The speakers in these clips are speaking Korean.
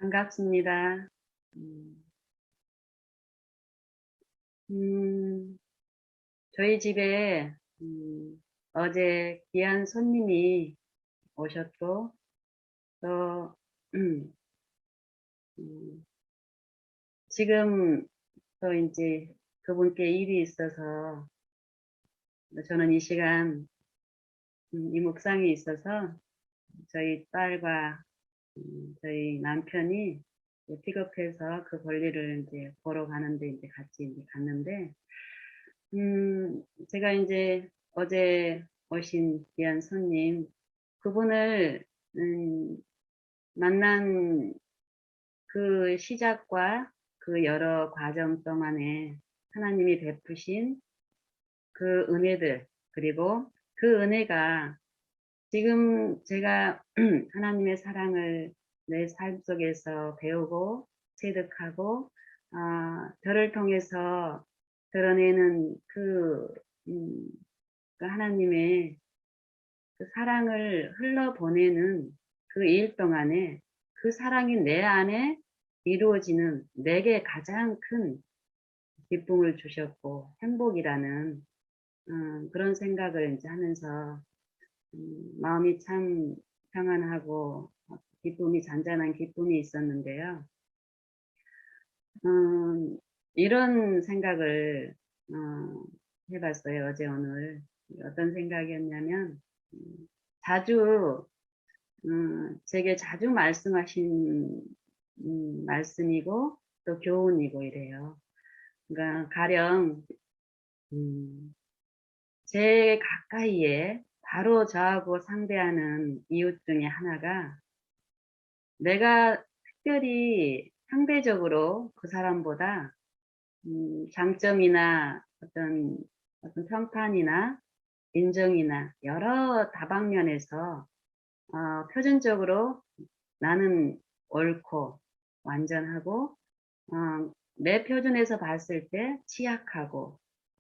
반갑습니다. 음, 음, 저희 집에 어제 귀한 손님이 오셨고, 또 음, 음, 지금 또 이제 그분께 일이 있어서 저는 이 시간 이 묵상이 있어서 저희 딸과 저희 남편이 이제 픽업해서 그 볼일을 이제 보러 가는데 이제 같이 이제 갔는데 제가 이제 어제 오신 귀한 손님, 그분을, 만난 그 시작과 그 여러 과정 동안에 하나님이 베푸신 그 은혜들, 그리고 그 은혜가 지금 제가 하나님의 사랑을 내 삶 속에서 배우고 체득하고, 저를 통해서 드러내는 음, 그 하나님의 그 사랑을 흘러보내는 그 일 동안에 그 사랑이 내 안에 이루어지는 내게 가장 큰 기쁨을 주셨고 행복이라는 그런 생각을 이제 하면서 마음이 참 평안하고 기쁨이 잔잔한 기쁨이 있었는데요. 음, 이런 생각을 해봤어요. 어제 오늘 어떤 생각이었냐면 자주 제게 자주 말씀하신 말씀이고 또 교훈이고 이래요. 그러니까 가령 음, 제 가까이에 바로 저하고 상대하는 이웃 중에 하나가 내가 특별히 상대적으로 그 사람보다 장점이나 어떤 평판이나 인정이나 여러 다방면에서 표준적으로 나는 옳고 완전하고 내 표준에서 봤을 때 취약하고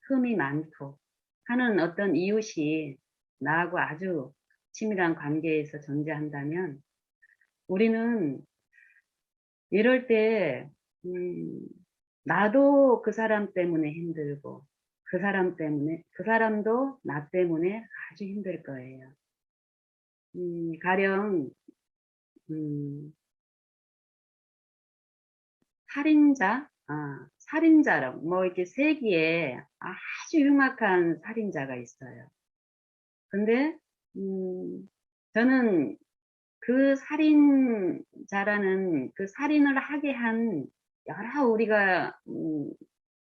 흠이 많고 하는 어떤 이웃이 나하고 아주 친밀한 관계에서 존재한다면 우리는 이럴 때 음, 나도 그 사람 때문에 힘들고 그 사람도 나 때문에 아주 힘들 거예요. 가령 음, 살인자라고 뭐 이렇게 세기에 아주 흉악한 살인자가 있어요. 근데 저는 그 살인자라는 그 살인을 하게 한 여러 우리가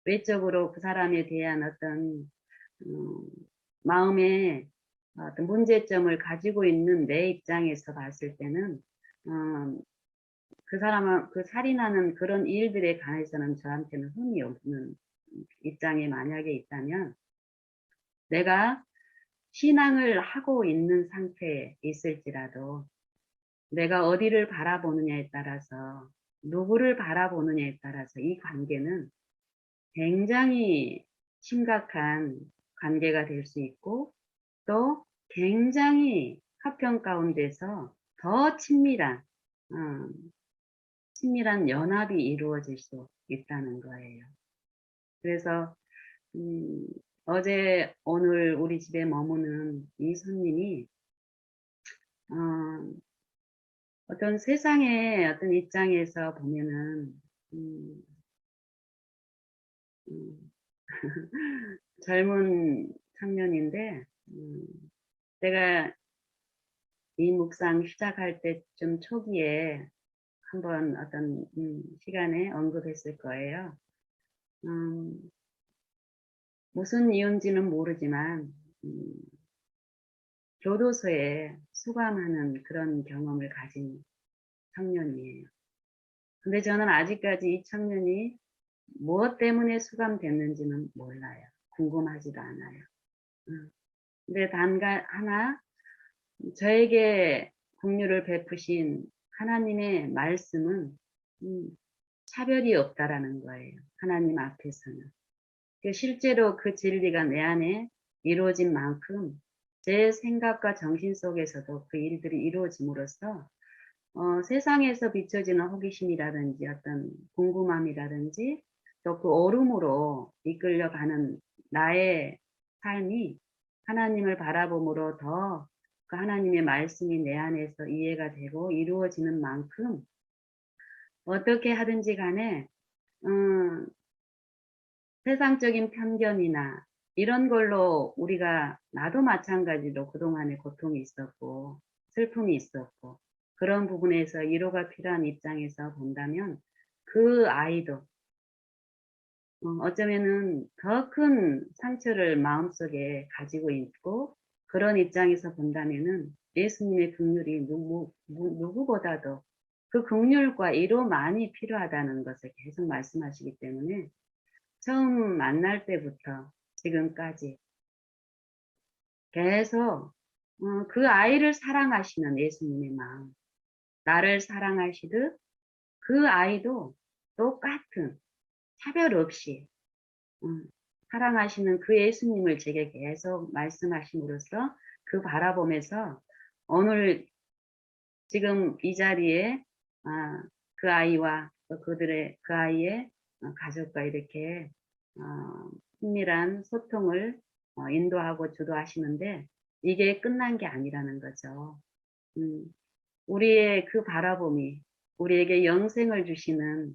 외적으로 그 사람에 대한 어떤 음, 마음의 어떤 문제점을 가지고 있는 내 입장에서 봤을 때는 어, 그 살인하는 그런 일들에 관해서는 저한테는 흠이 없는 입장에 만약에 있다면 내가 신앙을 하고 있는 상태에 있을지라도 내가 어디를 바라보느냐에 따라서 누구를 바라보느냐에 따라서 이 관계는 굉장히 심각한 관계가 될 수 있고 또 굉장히 화평 가운데서 더 어, 친밀한 연합이 이루어질 수 있다는 거예요. 그래서 음, 어제 오늘 우리 집에 머무는 이 손님이 어, 어떤 세상의 어떤 입장에서 보면은 음, 음, 젊은 청년인데 제가 이 묵상 시작할 때좀 초기에 한번 어떤 시간에 언급했을 거예요. 음, 무슨 이유인지는 모르지만 음, 교도소에 수감하는 그런 경험을 가진 청년이에요. 근데 저는 아직까지 이 청년이 무엇 때문에 수감됐는지는 몰라요. 궁금하지도 않아요. 근데 하나, 저에게 긍휼을 베푸신 하나님의 말씀은, 차별이 없다라는 거예요. 하나님 앞에서는. 실제로 그 진리가 내 안에 이루어진 만큼 제 생각과 정신 속에서도 그 일들이 이루어짐으로써 세상에서 비춰지는 호기심이라든지 어떤 궁금함이라든지 또 그 얼음으로 이끌려가는 나의 삶이 하나님을 바라봄으로 더 그 하나님의 말씀이 내 안에서 이해가 되고 이루어지는 만큼 어떻게 하든지 간에 음, 세상적인 편견이나 이런 걸로 우리가 나도 마찬가지로 그동안에 고통이 있었고 슬픔이 있었고 그런 부분에서 위로가 필요한 입장에서 본다면 그 아이도 어쩌면은 더 큰 상처를 마음속에 가지고 있고 그런 입장에서 본다면은 예수님의 긍휼이 누구보다도 그 긍휼과 위로만이 필요하다는 것을 계속 말씀하시기 때문에 처음 만날 때부터 지금까지 계속 그 아이를 사랑하시는 예수님의 마음, 나를 사랑하시듯 그 아이도 똑같은 차별 없이 사랑하시는 그 예수님을 제게 계속 말씀하심으로써 그 바라보면서 오늘 지금 이 자리에 그 아이와 또 그 아이의 가족과 이렇게 친밀한 소통을 인도하고 주도하시는데 이게 끝난 게 아니라는 거죠. 음, 우리의 그 바라봄이 우리에게 영생을 주시는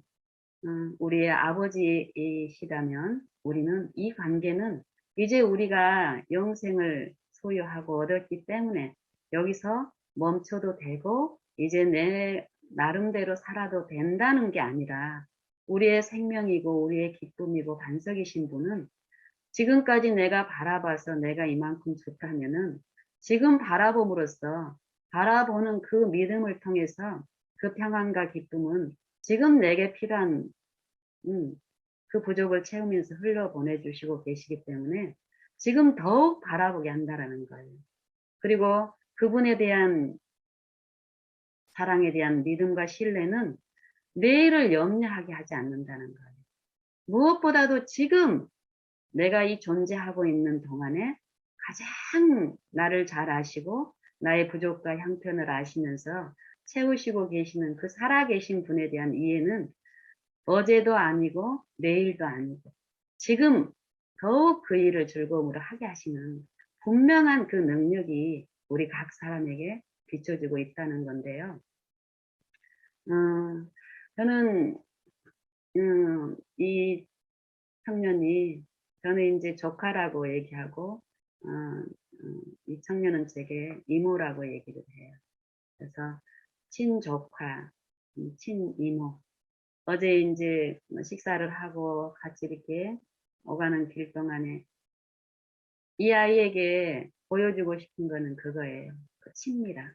우리의 아버지이시라면 우리는 이 관계는 이제 우리가 영생을 소유하고 얻었기 때문에 여기서 멈춰도 되고 이제 내 나름대로 살아도 된다는 게 아니라 우리의 생명이고 우리의 기쁨이고 반석이신 분은 지금까지 내가 바라봐서 내가 이만큼 좋다면은 지금 바라봄으로써 바라보는 그 믿음을 통해서 그 평안과 기쁨은 지금 내게 필요한 그 부족을 채우면서 흘려보내주시고 계시기 때문에 지금 더욱 바라보게 한다라는 거예요. 그리고 그분에 대한 사랑에 대한 믿음과 신뢰는 내일을 염려하게 하지 않는다는 거예요. 무엇보다도 지금 내가 이 존재하고 있는 동안에 가장 나를 잘 아시고 나의 부족과 형편을 아시면서 채우시고 계시는 그 살아계신 분에 대한 이해는 어제도 아니고 내일도 아니고 지금 더욱 그 일을 즐거움으로 하게 하시는 분명한 그 능력이 우리 각 사람에게 비춰지고 있다는 건데요. 어, 저는 이 청년이 저는 이제 조카라고 얘기하고 이 청년은 제게 이모라고 얘기를 해요. 그래서 친조카, 친이모. 어제 이제 식사를 하고 같이 이렇게 오가는 길 동안에 이 아이에게 보여주고 싶은 거는 그거예요. 그 친밀함.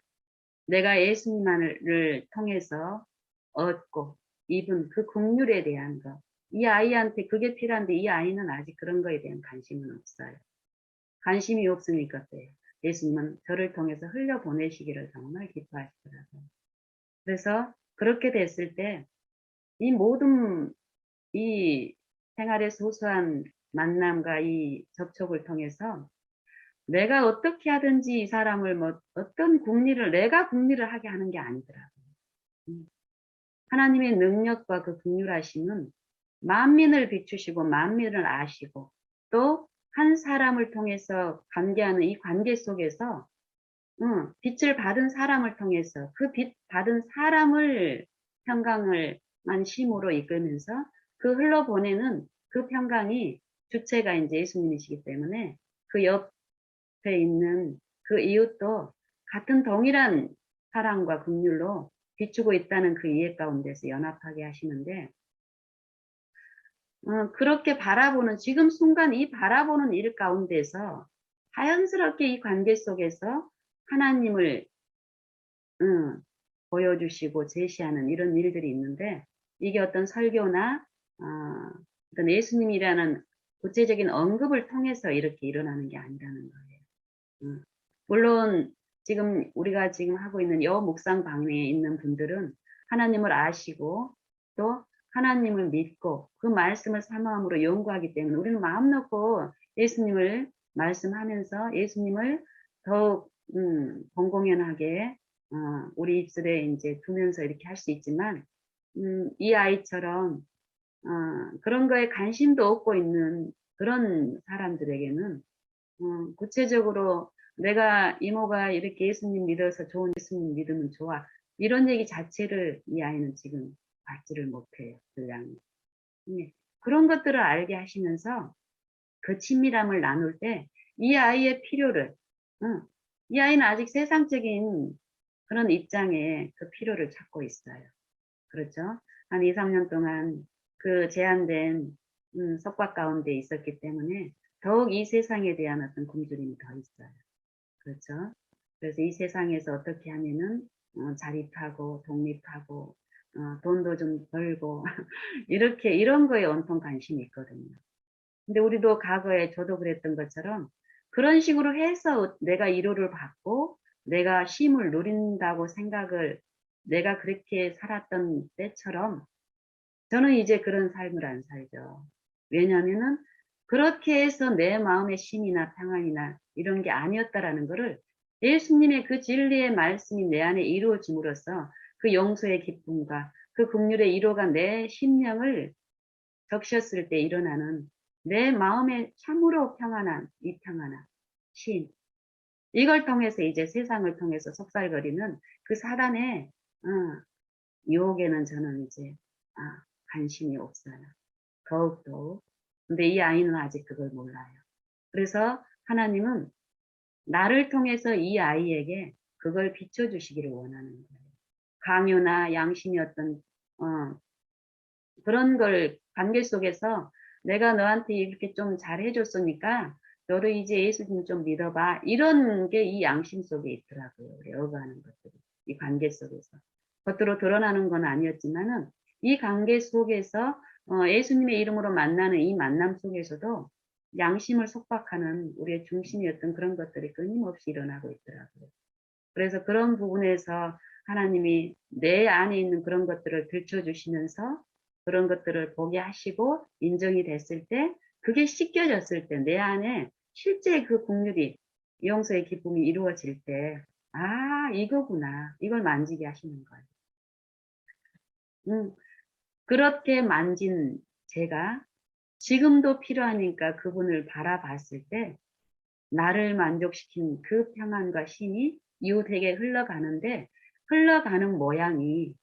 내가 예수님만을 통해서 얻고 입은 그 긍휼에 대한 거. 이 아이한테 그게 필요한데 이 아이는 아직 그런 거에 대한 관심은 없어요. 관심이 없으니까 그래요. 예수님은 저를 통해서 흘려보내시기를 정말 기뻐하시더라고요. 그래서 그렇게 됐을 때 이 모든 이 생활의 소소한 만남과 이 접촉을 통해서 내가 어떻게 하든지 이 사람을 뭐 어떤 국리를 내가 국리를 하게 하는 게 아니더라고요. 하나님의 능력과 그 긍휼하심은 만민을 비추시고 만민을 아시고 또 한 사람을 통해서 관계하는 이 관계 속에서 빛을 받은 사람을 통해서 그 빛 받은 사람을 평강을 만심으로 이끌면서 그 흘러보내는 그 평강이 주체가 이제 예수님이시기 때문에 그 옆에 있는 그 이웃도 같은 동일한 사랑과 긍휼로 비추고 있다는 그 이해 가운데서 연합하게 하시는데 그렇게 바라보는 지금 순간 이 바라보는 일 가운데서 자연스럽게 이 관계 속에서 하나님을 보여주시고 제시하는 이런 일들이 있는데 이게 어떤 설교나 어떤 예수님이라는 구체적인 언급을 통해서 이렇게 일어나는 게 아니라는 거예요. 물론 지금 우리가 지금 하고 있는 여 묵상 방에 있는 분들은 하나님을 아시고 또 하나님을 믿고 그 말씀을 사모함으로 연구하기 때문에 우리는 마음 놓고 예수님을 말씀하면서 예수님을 더욱 공공연하게 우리 입술에 이제 두면서 이렇게 할 수 있지만, 이 아이처럼, 그런 거에 관심도 없고 있는 그런 사람들에게는, 구체적으로 내가 이모가 이렇게 예수님 믿어서 좋은 예수님 믿으면 좋아. 이런 얘기 자체를 이 아이는 지금 받지를 못해요. 분량이. 네. 그런 것들을 알게 하시면서 그 친밀함을 나눌 때 이 아이의 필요를, 이 아이는 아직 세상적인 그런 입장에 그 필요를 찾고 있어요. 그렇죠? 한 2, 3년 동안 그 제한된 속박 가운데 있었기 때문에 더욱 이 세상에 대한 어떤 굶주림이 더 있어요. 그렇죠? 그래서 이 세상에서 어떻게 하면은 자립하고 독립하고 돈도 좀 벌고 이렇게 이런 거에 온통 관심이 있거든요. 근데 우리도 과거에 저도 그랬던 것처럼 그런 식으로 해서 내가 위로를 받고 내가 쉼을 누린다고 생각을 내가 그렇게 살았던 때처럼 저는 이제 그런 삶을 안 살죠. 왜냐하면은 그렇게 해서 내 마음의 쉼이나 평안이나 이런 게 아니었다라는 거를 예수님의 그 진리의 말씀이 내 안에 이루어짐으로써 그 용서의 기쁨과 그 긍휼의 위로가 내 심령을 적셨을 때 일어나는 내 마음의 참으로 평안한 이 평안한 쉼, 이걸 통해서 이제 세상을 통해서 속살거리는 그 사단의 유혹에는 저는 이제 관심이 없어요. 더욱더욱. 근데 이 아이는 아직 그걸 몰라요. 그래서 하나님은 나를 통해서 이 아이에게 그걸 비춰주시기를 원하는 거예요. 강요나 양심이 어떤 그런 걸 관계 속에서 내가 너한테 이렇게 좀 잘해줬으니까 너도 이제 예수님 좀 믿어봐. 이런 게 이 양심 속에 있더라고요. 우리 어가하는 것들이. 이 관계 속에서. 겉으로 드러나는 건 아니었지만은 이 관계 속에서 예수님의 이름으로 만나는 이 만남 속에서도 양심을 속박하는 우리의 중심이었던 그런 것들이 끊임없이 일어나고 있더라고요. 그래서 그런 부분에서 하나님이 내 안에 있는 그런 것들을 들춰주시면서 그런 것들을 보게 하시고 인정이 됐을 때 그게 씻겨졌을 때 내 안에 실제 그 긍휼이 용서의 기쁨이 이루어질 때 이거구나. 이걸 만지게 하시는 거예요. 그렇게 만진 제가 지금도 필요하니까 그분을 바라봤을 때 나를 만족시킨 그 평안과 쉼이 이웃에게 흘러가는데 흘러가는 모양이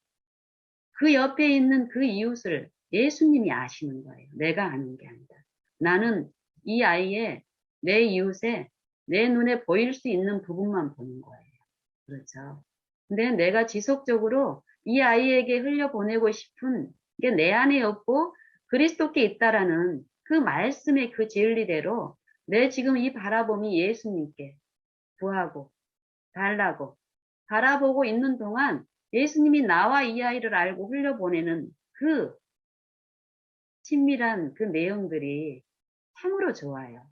그 옆에 있는 그 이웃을 예수님이 아시는 거예요. 내가 아는 게 아니라. 나는 이 아이의 내 이웃에 내 눈에 보일 수 있는 부분만 보는 거예요. 그렇죠. 근데 내가 지속적으로 이 아이에게 흘려보내고 싶은 게 내 안에 없고 그리스도께 있다라는 그 말씀의 그 진리대로 내 지금 이 바라봄이 예수님께 구하고 달라고 바라보고 있는 동안 예수님이 나와 이 아이를 알고 흘려보내는 그 친밀한 그 내용들이 참으로 좋아요.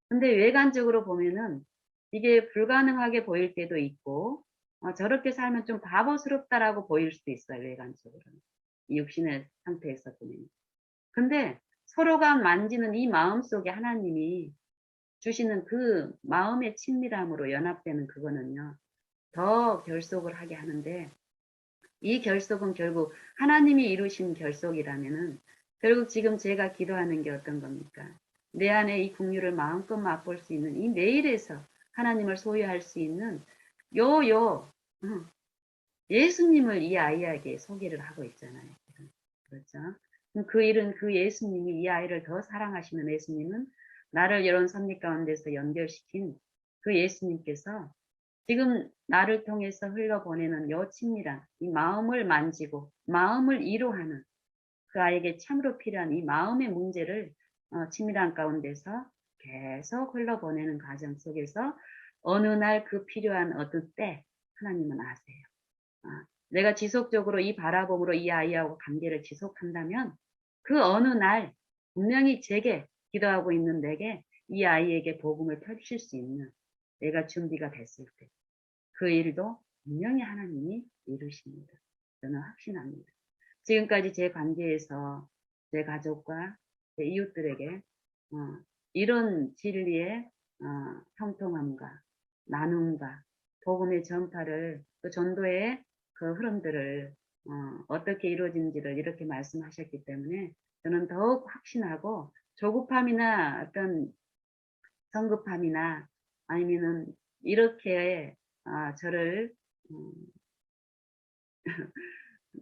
근데 외관적으로 보면은 이게 불가능하게 보일 때도 있고, 저렇게 살면 좀 바보스럽다라고 보일 수도 있어요, 외관적으로는. 이 육신의 상태에서 보면. 근데 서로가 만지는 이 마음 속에 하나님이 주시는 그 마음의 친밀함으로 연합되는 그거는요, 더 결속을 하게 하는데, 이 결속은 결국 하나님이 이루신 결속이라면은 결국 지금 제가 기도하는 게 어떤 겁니까? 내 안에 이 긍휼을 마음껏 맛볼 수 있는 이 내일에서 하나님을 소유할 수 있는 요 예수님을 이 아이에게 소개를 하고 있잖아요. 그렇죠? 그 일은 그 예수님이 이 아이를 더 사랑하시는 예수님은 나를 이런 섭리 가운데서 연결시킨 그 예수님께서 지금 나를 통해서 흘러보내는 요 친밀한 이 마음을 만지고 마음을 이로하는 그 아이에게 참으로 필요한 이 마음의 문제를 친밀한 가운데서 계속 흘러보내는 과정 속에서 어느 날 그 필요한 어떤 때 하나님은 아세요. 내가 지속적으로 이 바라봄으로 이 아이하고 관계를 지속한다면 그 어느 날 분명히 제게 기도하고 있는 내게 이 아이에게 복음을 펼칠 수 있는 내가 준비가 됐을 때 그 일도 분명히 하나님이 이루십니다. 저는 확신합니다. 지금까지 제 관계에서 제 가족과 제 이웃들에게 이런 진리의 형통함과 나눔과 복음의 전파를 또 전도의 그 흐름들을 어떻게 이루어진지를 이렇게 말씀하셨기 때문에 저는 더욱 확신하고 조급함이나 어떤 성급함이나 아니면은 이렇게 저를 음,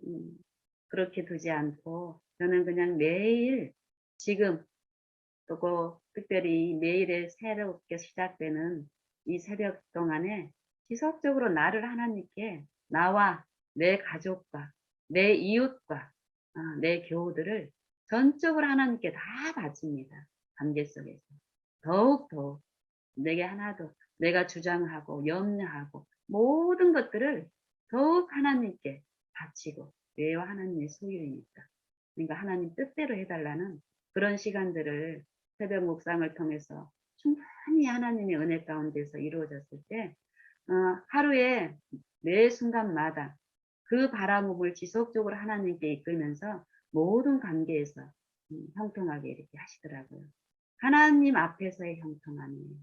음, 그렇게 두지 않고 저는 그냥 매일 지금 또 특별히 매일의 새롭게 시작되는 이 새벽 동안에 지속적으로 나를 하나님께 나와 내 가족과 내 이웃과 내 교우들을 전적으로 하나님께 다 바칩니다. 관계 속에서. 더욱 내게 하나도 내가 주장하고 염려하고 모든 것들을 더욱 하나님께 바치고 왜요? 하나님의 소유이니까. 그러니까 하나님 뜻대로 해달라는 그런 시간들을 새벽 묵상을 통해서 충분히 하나님의 은혜 가운데서 이루어졌을 때 하루에 매 순간마다 그 바라봄을 지속적으로 하나님께 이끌면서 모든 관계에서 형통하게 이렇게 하시더라고요. 하나님 앞에서의 형통함이에요.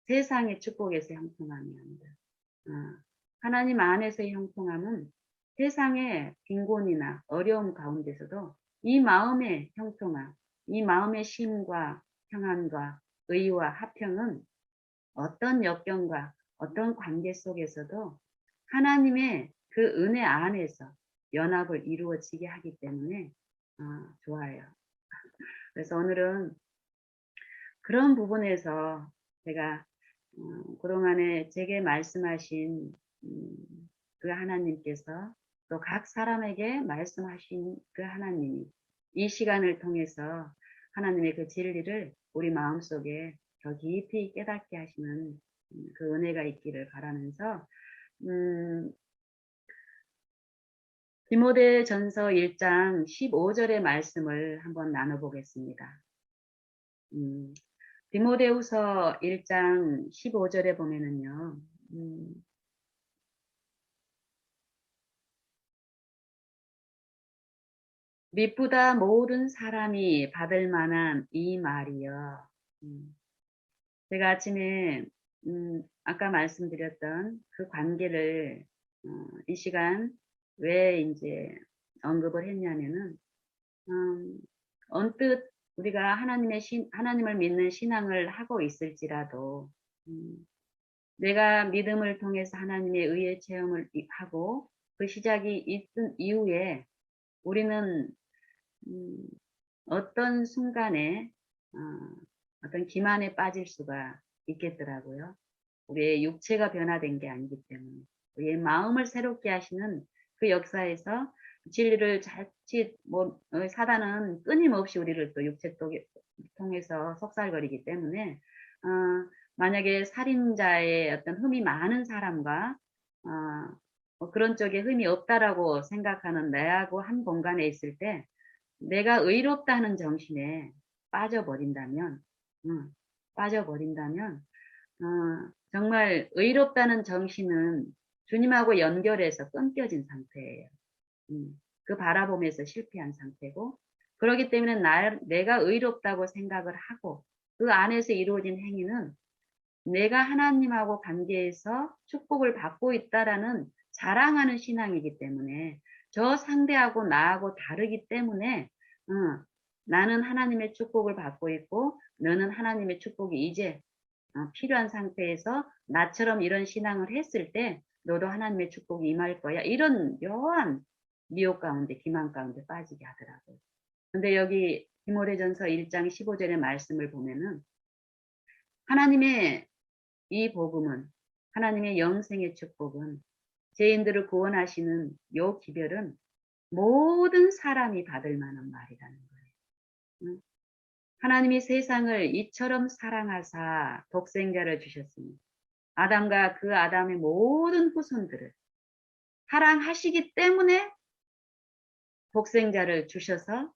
세상의 축복에서 형통함이 아니라 하나님 안에서의 형통함은 세상의 빈곤이나 어려움 가운데서도 이 마음의 형통함, 이 마음의 쉼과 평안과 의와 화평은 어떤 역경과 어떤 관계 속에서도 하나님의 그 은혜 안에서 연합을 이루어지게 하기 때문에 좋아요. 그래서 오늘은 그런 부분에서 제가 그동안에 제게 말씀하신 그 하나님께서 또 각 사람에게 말씀하신 그 하나님이 이 시간을 통해서 하나님의 그 진리를 우리 마음속에 더 깊이 깨닫게 하시는 그 은혜가 있기를 바라면서 디모데전서 1장 15절의 말씀을 한번 나눠보겠습니다. 디모데후서 1장 15절에 보면은요. 미쁘다 모든 사람이 받을 만한 이 말이요. 제가 아침에 아까 말씀드렸던 그 관계를 이 시간 왜 이제 언급을 했냐면은 언뜻 우리가 하나님을 믿는 신앙을 하고 있을지라도 내가 믿음을 통해서 하나님의 의의 체험을 하고 그 시작이 있은 이후에 우리는 어떤 순간에 어떤 기만에 빠질 수가 있겠더라고요. 우리의 육체가 변화된 게 아니기 때문에 우리의 마음을 새롭게 하시는 그 역사에서 진리를 자칫 사단은 끊임없이 우리를 또 육체 통해서 속살거리기 때문에 만약에 살인자의 어떤 흠이 많은 사람과 그런 쪽에 흠이 없다라고 생각하는 내하고 한 공간에 있을 때 내가 의롭다는 정신에 빠져버린다면, 빠져버린다면, 정말 의롭다는 정신은 주님하고 연결해서 끊겨진 상태예요. 그 바라봄에서 실패한 상태고, 그렇기 때문에 내가 의롭다고 생각을 하고, 그 안에서 이루어진 행위는 내가 하나님하고 관계에서 축복을 받고 있다라는 자랑하는 신앙이기 때문에 저 상대하고 나하고 다르기 때문에 나는 하나님의 축복을 받고 있고 너는 하나님의 축복이 이제 필요한 상태에서 나처럼 이런 신앙을 했을 때 너도 하나님의 축복이 임할 거야. 이런 묘한 미혹 가운데 기만 가운데 빠지게 하더라고요. 근데 여기 디모데전서 1장 15절의 말씀을 보면은 하나님의 이 복음은 하나님의 영생의 축복은 죄인들을 구원하시는 요 기별은 모든 사람이 받을 만한 말이라는 거예요. 하나님이 세상을 이처럼 사랑하사 독생자를 주셨으니 아담과 그 아담의 모든 후손들을 사랑하시기 때문에 독생자를 주셔서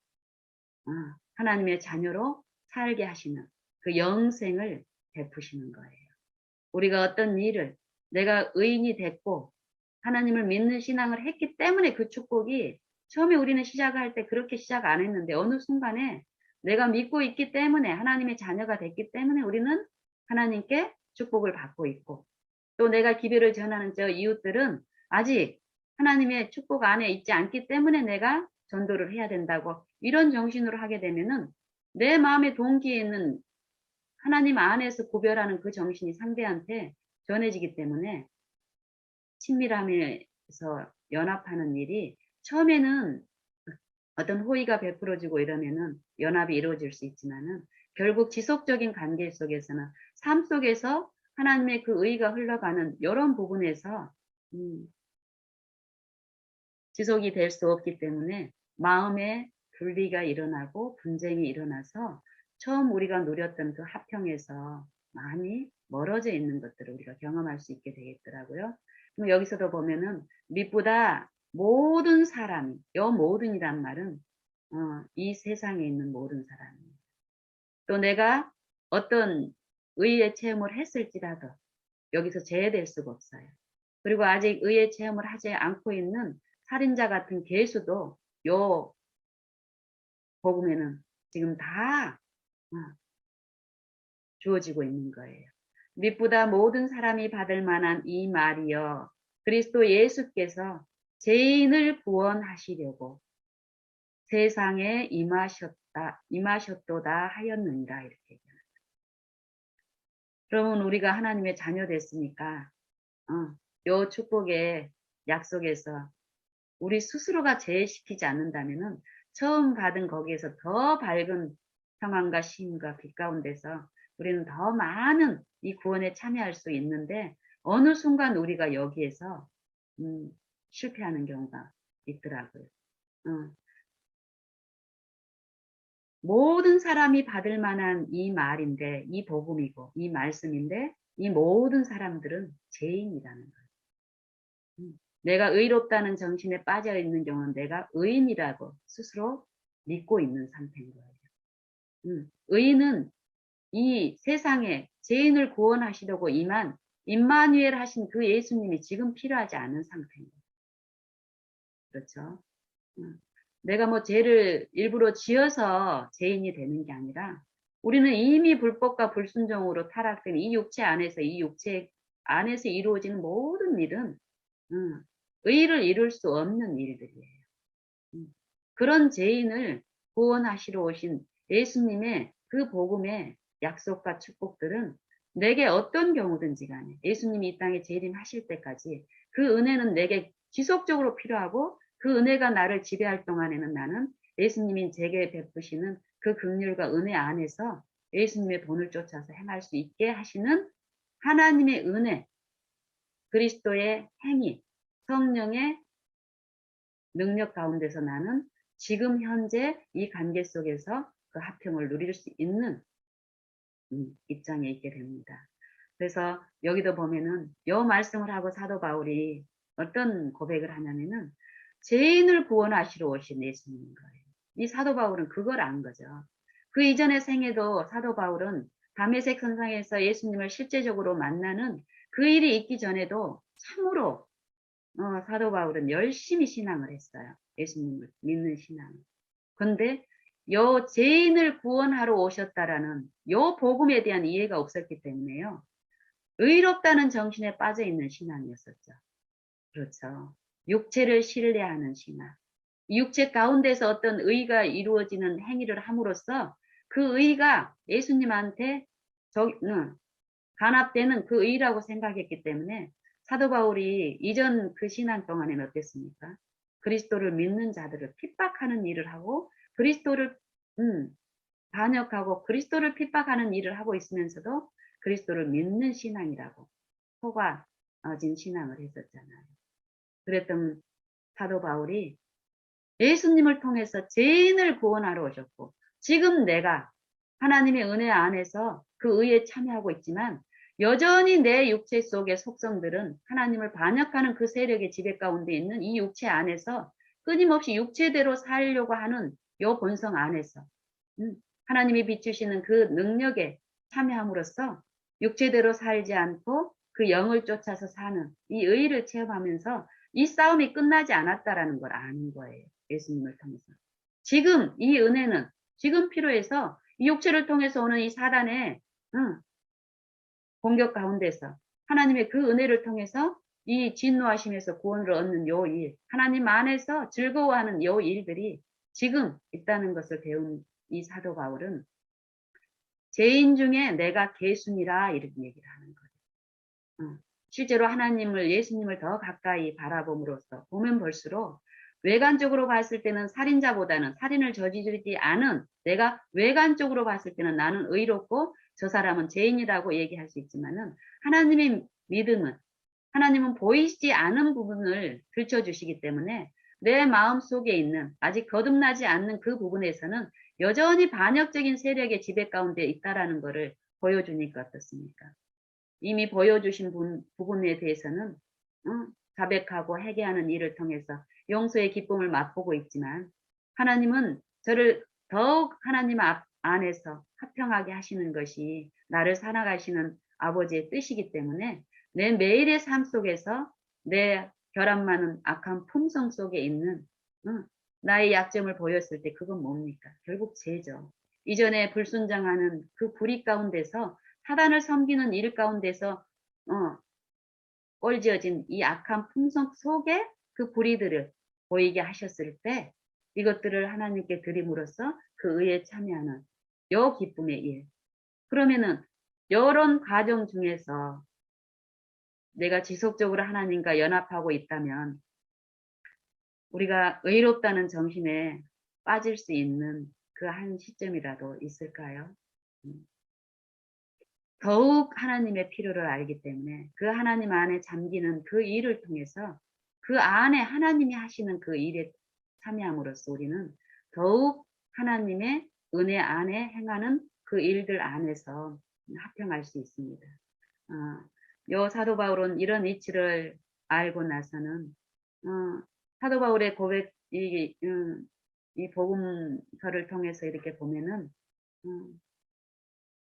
하나님의 자녀로 살게 하시는 그 영생을 베푸시는 거예요. 우리가 어떤 일을 내가 의인이 됐고 하나님을 믿는 신앙을 했기 때문에 그 축복이 처음에 우리는 시작할 때 그렇게 시작 안 했는데 어느 순간에 내가 믿고 있기 때문에 하나님의 자녀가 됐기 때문에 우리는 하나님께 축복을 받고 있고 또 내가 기별을 전하는 저 이웃들은 아직 하나님의 축복 안에 있지 않기 때문에 내가 전도를 해야 된다고 이런 정신으로 하게 되면은 내 마음의 동기에 있는 하나님 안에서 구별하는 그 정신이 상대한테 전해지기 때문에 친밀함에서 연합하는 일이 처음에는 어떤 호의가 베풀어지고 이러면은 연합이 이루어질 수 있지만은 결국 지속적인 관계 속에서는 삶 속에서 하나님의 그 의가 흘러가는 이런 부분에서 지속이 될 수 없기 때문에 마음에 분리가 일어나고 분쟁이 일어나서 처음 우리가 누렸던 그 화평에서 많이 멀어져 있는 것들을 우리가 경험할 수 있게 되겠더라고요. 그럼 여기서도 보면은 밑보다 모든 사람이, 요 모든이란 말은 이 세상에 있는 모든 사람이에요. 또 내가 어떤 의의 체험을 했을지라도 여기서 제외될 수가 없어요. 그리고 아직 의의 체험을 하지 않고 있는 살인자 같은 괴수도 요 복음에는 지금 다 주어지고 있는 거예요. 밑보다 모든 사람이 받을 만한 이 말이여 그리스도 예수께서 죄인을 구원하시려고 세상에 임하셨도다 하였느니라 이렇게 얘기합니다. 그러면 우리가 하나님의 자녀 됐으니까 요 축복의 약속에서 우리 스스로가 제외시키지 않는다면은 처음 받은 거기에서 더 밝은 평안과 쉼과 빛 가운데서 우리는 더 많은 이 구원에 참여할 수 있는데 어느 순간 우리가 여기에서 실패하는 경우가 있더라고요. 모든 사람이 받을 만한 이 말인데 이 복음이고 이 말씀인데 이 모든 사람들은 죄인이라는 거예요. 내가 의롭다는 정신에 빠져 있는 경우는 내가 의인이라고 스스로 믿고 있는 상태인 거예요. 의인은 이 세상에 죄인을 구원하시려고 임마누엘 하신 그 예수님이 지금 필요하지 않은 상태인 거예요. 그렇죠? 내가 뭐 죄를 일부러 지어서 죄인이 되는 게 아니라 우리는 이미 불법과 불순종으로 타락된 이 육체 안에서 이 육체 안에서 이루어지는 모든 일은 의를 이룰 수 없는 일들이에요. 그런 죄인을 구원하시러 오신 예수님의 그 복음의 약속과 축복들은 내게 어떤 경우든지 간에 예수님이 이 땅에 재림하실 때까지 그 은혜는 내게 지속적으로 필요하고 그 은혜가 나를 지배할 동안에는 나는 예수님이 제게 베푸시는 그 긍휼과 은혜 안에서 예수님의 본을 쫓아서 행할 수 있게 하시는 하나님의 은혜, 그리스도의 행위, 성령의 능력 가운데서 나는 지금 현재 이 관계 속에서 그 화평을 누릴 수 있는 입장에 있게 됩니다. 그래서 여기도 보면은 요 말씀을 하고 사도 바울이 어떤 고백을 하냐면은 죄인을 구원하시러 오신 예수님인 거예요. 이 사도 바울은 그걸 안 거죠. 그 이전의 생에도 사도 바울은 다메섹 선상에서 예수님을 실제적으로 만나는 그 일이 있기 전에도 참으로 사도 바울은 열심히 신앙을 했어요. 예수님을 믿는 신앙. 근데 요 죄인을 구원하러 오셨다라는 요 복음에 대한 이해가 없었기 때문에요. 의롭다는 정신에 빠져 있는 신앙이었었죠. 그렇죠. 육체를 신뢰하는 신앙. 육체 가운데서 어떤 의가 이루어지는 행위를 함으로써 그 의가 예수님한테 간합되는 그 의라고 생각했기 때문에 사도 바울이 이전 그 신앙 동안에는 어땠습니까? 그리스도를 믿는 자들을 핍박하는 일을 하고 그리스도를 반역하고 그리스도를 핍박하는 일을 하고 있으면서도 그리스도를 믿는 신앙이라고 속아진 신앙을 했었잖아요. 그랬던 사도 바울이 예수님을 통해서 죄인을 구원하러 오셨고 지금 내가 하나님의 은혜 안에서 그 의에 참여하고 있지만 여전히 내 육체 속의 속성들은 하나님을 반역하는 그 세력의 지배 가운데 있는 이 육체 안에서 끊임없이 육체대로 살려고 하는 요 본성 안에서 하나님이 비추시는 그 능력에 참여함으로써 육체대로 살지 않고 그 영을 쫓아서 사는 이 의를 체험하면서 이 싸움이 끝나지 않았다라는 걸 아는 거예요. 예수님을 통해서. 지금 이 은혜는 지금 필요해서 이 육체를 통해서 오는 이 사단의 공격 가운데서 하나님의 그 은혜를 통해서 이 진노하심에서 구원을 얻는 요 일, 하나님 안에서 즐거워하는 요 일들이 지금 있다는 것을 배운 이 사도 바울은 죄인 중에 내가 개순이라 이렇게 얘기를 하는 거예요. 실제로 하나님을, 예수님을 더 가까이 바라봄으로써 보면 볼수록 외관적으로 봤을 때는 살인자보다는 살인을 저지르지 않은, 내가 외관적으로 봤을 때는 나는 의롭고 저 사람은 죄인이라고 얘기할 수 있지만은 하나님의 믿음은, 하나님은 보이지 않은 부분을 들춰주시기 때문에 내 마음 속에 있는 아직 거듭나지 않는 그 부분에서는 여전히 반역적인 세력의 지배 가운데 있다라는 것을 보여주니까 어떻습니까? 이미 보여주신 부분에 대해서는 자백하고 회개하는 일을 통해서 용서의 기쁨을 맛보고 있지만 하나님은 저를 더욱 하나님 안에서 화평하게 하시는 것이 나를 살아가시는 아버지의 뜻이기 때문에 내 매일의 삶 속에서 내 결함 많은 악한 품성 속에 있는 나의 약점을 보였을 때 그건 뭡니까? 결국 죄죠. 이전에 불순종하는 그 불의 가운데서 사단을 섬기는 일 가운데서 꼴지어진 이 악한 품성 속에 그 불의들을 보이게 하셨을 때 이것들을 하나님께 드림으로써 그 의에 참여하는 요 기쁨의 일. 그러면은 이런 과정 중에서 내가 지속적으로 하나님과 연합하고 있다면 우리가 의롭다는 정신에 빠질 수 있는 그 한 시점이라도 있을까요? 더욱 하나님의 필요를 알기 때문에 그 하나님 안에 잠기는 그 일을 통해서 그 안에 하나님이 하시는 그 일에 참여함으로써 우리는 더욱 하나님의 은혜 안에 행하는 그 일들 안에서 합평할 수 있습니다. 요 사도 바울은 이런 이치를 알고 나서는 사도 바울의 고백, 이 복음서를 통해서 이렇게 보면은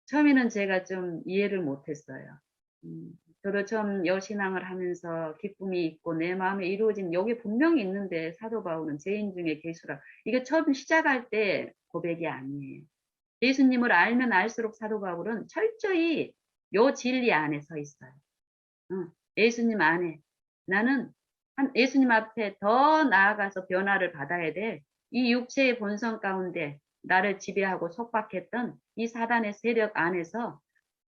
처음에는 제가 좀 이해를 못했어요. 저도 처음 여신앙을 하면서 기쁨이 있고 내 마음에 이루어진 여기 분명히 있는데 사도 바울은 죄인 중에 괴수라. 이게 처음 시작할 때 고백이 아니에요. 예수님을 알면 알수록 사도 바울은 철저히 요 진리 안에 서 있어요. 예수님 안에 나는 예수님 앞에 더 나아가서 변화를 받아야 돼. 이 육체의 본성 가운데 나를 지배하고 속박했던 이 사단의 세력 안에서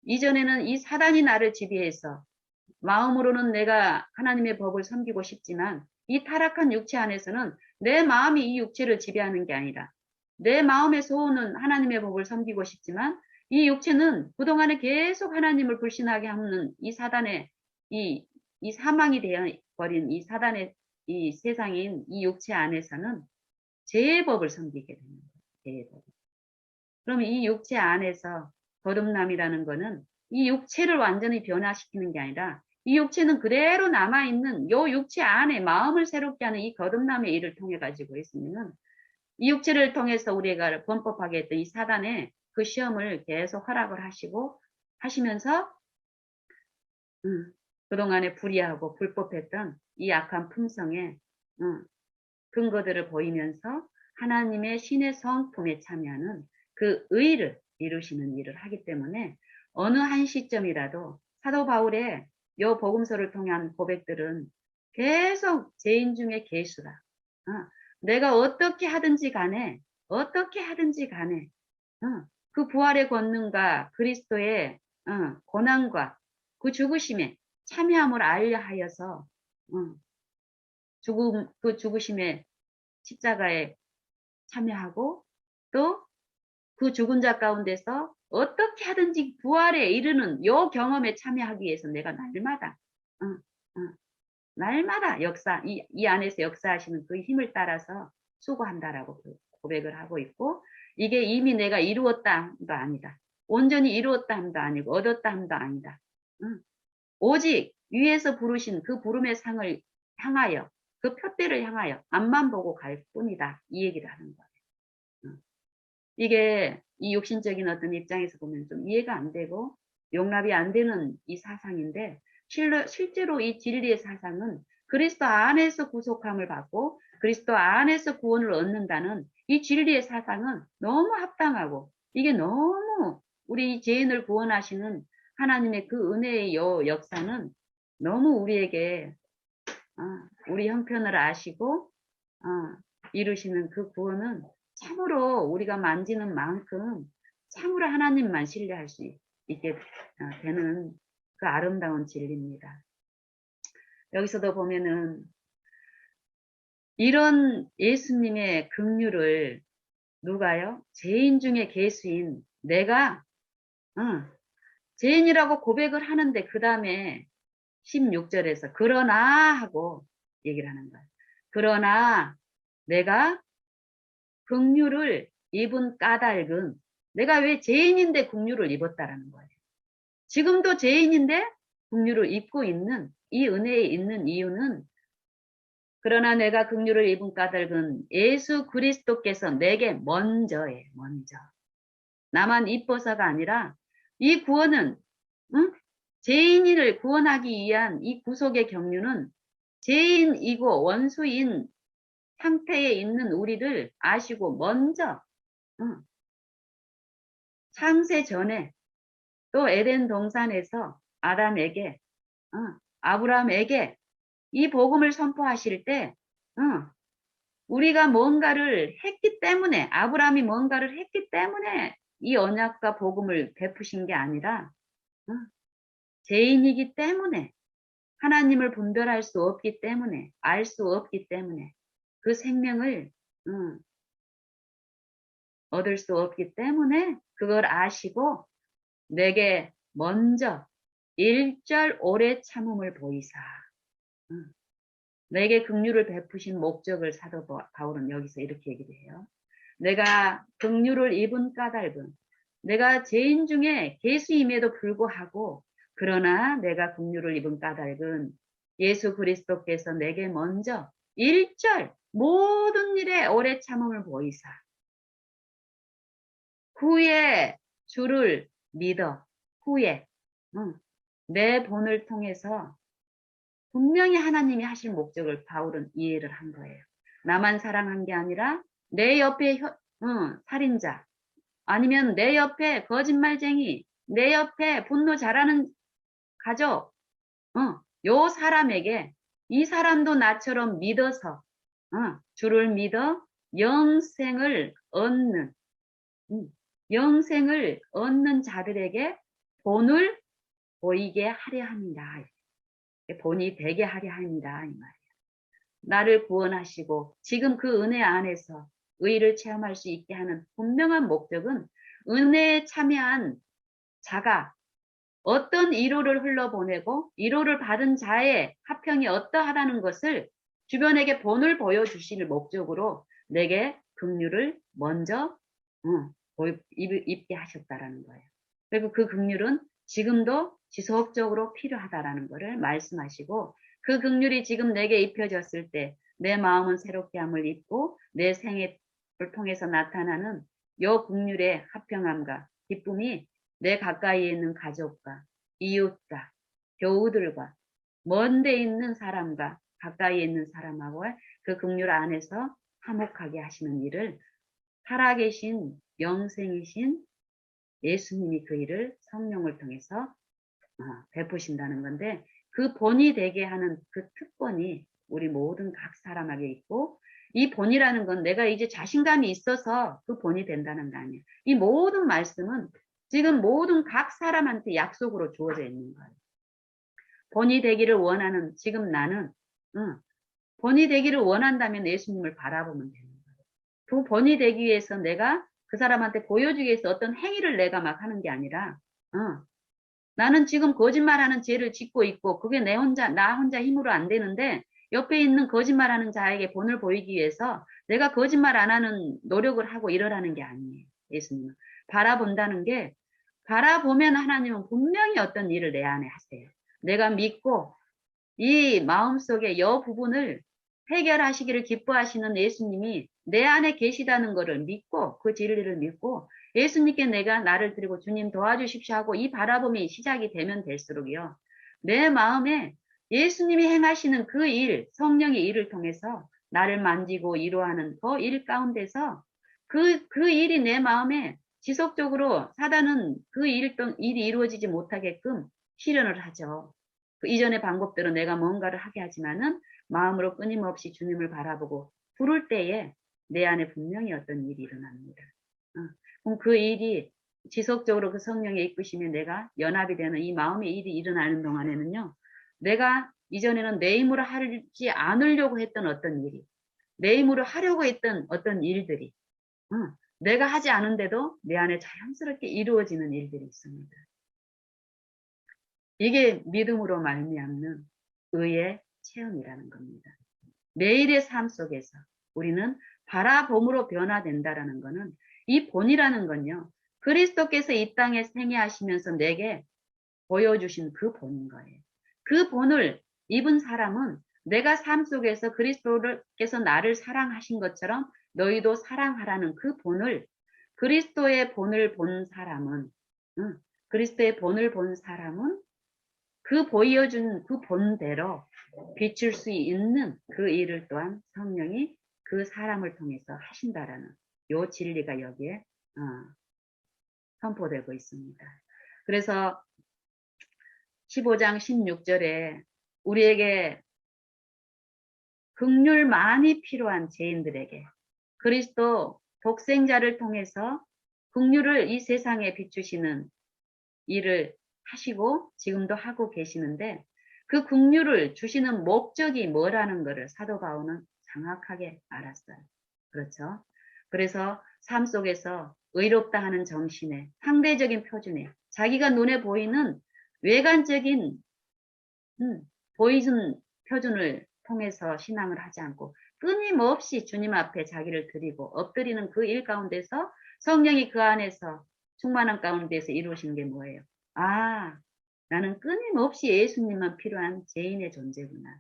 이전에는 이 사단이 나를 지배해서 마음으로는 내가 하나님의 법을 섬기고 싶지만 이 타락한 육체 안에서는 내 마음이 이 육체를 지배하는 게 아니라 내 마음의 소원은 하나님의 법을 섬기고 싶지만 이 육체는 그동안에 계속 하나님을 불신하게 하는 이 사단의 이 사망이 되어버린 이 사단의 이 세상인 이 육체 안에서는 죄의 법을 섬기게 되는 거예요. 죄의 법. 그러면 이 육체 안에서 거듭남이라는 거는 이 육체를 완전히 변화시키는 게 아니라 이 육체는 그대로 남아있는 요 육체 안에 마음을 새롭게 하는 이 거듭남의 일을 통해 가지고 있으면은 이 육체를 통해서 우리가 범법하게 했던 이 사단의 그 시험을 계속 허락을 하시면서 그동안에 불의하고 불법했던 이 악한 품성의 근거들을 보이면서 하나님의 신의 성품에 참여하는 그 의를 이루시는 일을 하기 때문에 어느 한 시점이라도 사도 바울의 요 복음서를 통한 고백들은 계속 죄인 중에 괴수라. 내가 어떻게 하든지 간에 그 부활의 권능과 그리스도의 고난과 그 죽으심에 참여함을 알려 하여서 그 죽으심의 십자가에 참여하고 또 그 죽은 자 가운데서 어떻게 하든지 부활에 이르는 요 경험에 참여하기 위해서 내가 날마다 이 안에서 역사하시는 그 힘을 따라서 수고한다라고 고백을 하고 있고 이게 이미 내가 이루었다 함도 아니다. 온전히 이루었다 함도 아니고 얻었다 함도 아니다. 오직 위에서 부르신 그 부름의 상을 향하여 그 표대를 향하여 앞만 보고 갈 뿐이다. 이 얘기를 하는 거예요. 이게 이 육신적인 어떤 입장에서 보면 좀 이해가 안 되고 용납이 안 되는 이 사상인데 실제로 이 진리의 사상은 그리스도 안에서 구속함을 받고 그리스도 안에서 구원을 얻는다는 이 진리의 사상은 너무 합당하고 이게 너무 우리 죄인을 구원하시는 하나님의 그 은혜의 역사는 너무 우리에게 우리 형편을 아시고 이루시는 그 구원은 참으로 우리가 만지는 만큼 참으로 하나님만 신뢰할 수 있게 되는 그 아름다운 진리입니다. 여기서도 보면은 이런 예수님의 긍휼을 누가요? 죄인 중에 괴수인 내가 죄인이라고 고백을 하는데 그 다음에 16절에서 그러나 하고 얘기를 하는 거예요. 그러나 내가 긍휼을 입은 까닭은 내가 왜 죄인인데 긍휼을 입었다라는 거예요. 지금도 죄인인데 긍휼을 입고 있는 이 은혜에 있는 이유는 그러나 내가 긍휼을 입은 까닭은 예수 그리스도께서 내게 먼저 나만 이뻐서가 아니라 이 구원은 죄인을 구원하기 위한 이 구속의 경륜은 죄인이고 원수인 상태에 있는 우리를 아시고 먼저 창세 전에 또 에덴 동산에서 아담에게 아브라함에게 이 복음을 선포하실 때 우리가 뭔가를 했기 때문에 아브라함이 뭔가를 했기 때문에 이 언약과 복음을 베푸신 게 아니라 죄인이기 때문에 하나님을 분별할 수 없기 때문에 알 수 없기 때문에 그 생명을 얻을 수 없기 때문에 그걸 아시고 내게 먼저 일절 오래 참음을 보이사 내게 긍휼을 베푸신 목적을 사도 바울은 여기서 이렇게 얘기를 해요. 내가 긍휼을 입은 까닭은 내가 죄인 중에 괴수임에도 불구하고 그러나 내가 긍휼을 입은 까닭은 예수 그리스도께서 내게 먼저 일절 모든 일에 오래 참음을 보이사 후에 주를 믿어 후에 내 본을 통해서 분명히 하나님이 하실 목적을 바울은 이해를 한 거예요. 나만 사랑한 게 아니라 내 옆에 살인자 아니면 내 옆에 거짓말쟁이 내 옆에 분노 잘하는 가족 요 사람에게 이 사람도 나처럼 믿어서 주를 믿어 영생을 얻는 자들에게 본을 보이게 하려 합니다. 본이 되게 하려 합니다. 이 말이에요. 나를 구원하시고 지금 그 은혜 안에서 의를 체험할 수 있게 하는 분명한 목적은 은혜에 참여한 자가 어떤 위로를 흘러보내고 위로를 받은 자의 화평이 어떠하다는 것을 주변에게 본을 보여주실 목적으로 내게 긍휼을 먼저 입게 하셨다라는 거예요. 그리고 그 긍휼은 지금도 지속적으로 필요하다라는 것을 말씀하시고 그 긍휼이 지금 내게 입혀졌을 때 내 마음은 새롭게 함을 입고 내 생애를 통해서 나타나는 요 긍휼의 화평함과 기쁨이 내 가까이에 있는 가족과 이웃과 교우들과 먼데 있는 사람과 가까이에 있는 사람하고의 그 긍휼 안에서 화목하게 하시는 일을 살아계신 영생이신 예수님이 그 일을 성령을 통해서 베푸신다는 건데 그 본이 되게 하는 그 특권이 우리 모든 각 사람에게 있고 이 본이라는 건 내가 이제 자신감이 있어서 그 본이 된다는 거 아니에요. 이 모든 말씀은 지금 모든 각 사람한테 약속으로 주어져 있는 거예요. 본이 되기를 원하는 지금 나는 본이 되기를 원한다면 예수님을 바라보면 되는 거예요. 그 본이 되기 위해서 내가 그 사람한테 보여주기 위해서 어떤 행위를 내가 막 하는 게 아니라 나는 지금 거짓말하는 죄를 짓고 있고 그게 나 혼자 힘으로 안 되는데 옆에 있는 거짓말하는 자에게 본을 보이기 위해서 내가 거짓말 안 하는 노력을 하고 이러라는 게 아니에요. 예수님은 바라본다는 게 바라보면 하나님은 분명히 어떤 일을 내 안에 하세요. 내가 믿고 이 마음속에 여 부분을 해결하시기를 기뻐하시는 예수님이 내 안에 계시다는 것을 믿고 그 진리를 믿고 예수님께 내가 나를 드리고 주님 도와주십시오 하고 이 바라봄이 시작이 되면 될수록요. 내 마음에 예수님이 행하시는 그 일, 성령의 일을 통해서 나를 만지고 위로하는 그 일 가운데서 그 일이 내 마음에 지속적으로 사단은 그 일이 이루어지지 못하게끔 실현을 하죠. 그 이전의 방법대로 내가 뭔가를 하게 하지만은 마음으로 끊임없이 주님을 바라보고 부를 때에 내 안에 분명히 어떤 일이 일어납니다. 그럼 그 일이 지속적으로 그 성령의 이끄심에 내가 연합이 되는 이 마음의 일이 일어나는 동안에는요, 내가 이전에는 내 힘으로 하지 않으려고 했던 어떤 일이, 내 힘으로 하려고 했던 어떤 일들이, 내가 하지 않은데도 내 안에 자연스럽게 이루어지는 일들이 있습니다. 이게 믿음으로 말미암는 의의 체험이라는 겁니다. 매일의 삶 속에서 우리는 바라봄으로 변화된다라는 것은 이 본이라는 건요. 그리스도께서 이 땅에 생애하시면서 내게 보여주신 그 본인 거예요. 그 본을 입은 사람은 내가 삶 속에서 그리스도께서 나를 사랑하신 것처럼 너희도 사랑하라는 그 본을 그리스도의 본을 본 사람은 그리스도의 본을 본 사람은 그 보여준 그 본대로 비출 수 있는 그 일을 또한 성령이 그 사람을 통해서 하신다라는 요 진리가 여기에 선포되고 있습니다. 그래서 15장 16절에 우리에게 긍휼 많이 필요한 죄인들에게 그리스도 독생자를 통해서 긍휼을 이 세상에 비추시는 일을 하시고 지금도 하고 계시는데 그 긍휼을 주시는 목적이 뭐라는 것을 사도 바울은 정확하게 알았어요. 그렇죠? 그래서 삶 속에서 의롭다 하는 정신에 상대적인 표준에 자기가 눈에 보이는 외관적인 보이는 표준을 통해서 신앙을 하지 않고 끊임없이 주님 앞에 자기를 드리고 엎드리는 그 일 가운데서 성령이 그 안에서 충만한 가운데서 이루어진 게 뭐예요? 아, 나는 끊임없이 예수님만 필요한 죄인의 존재구나.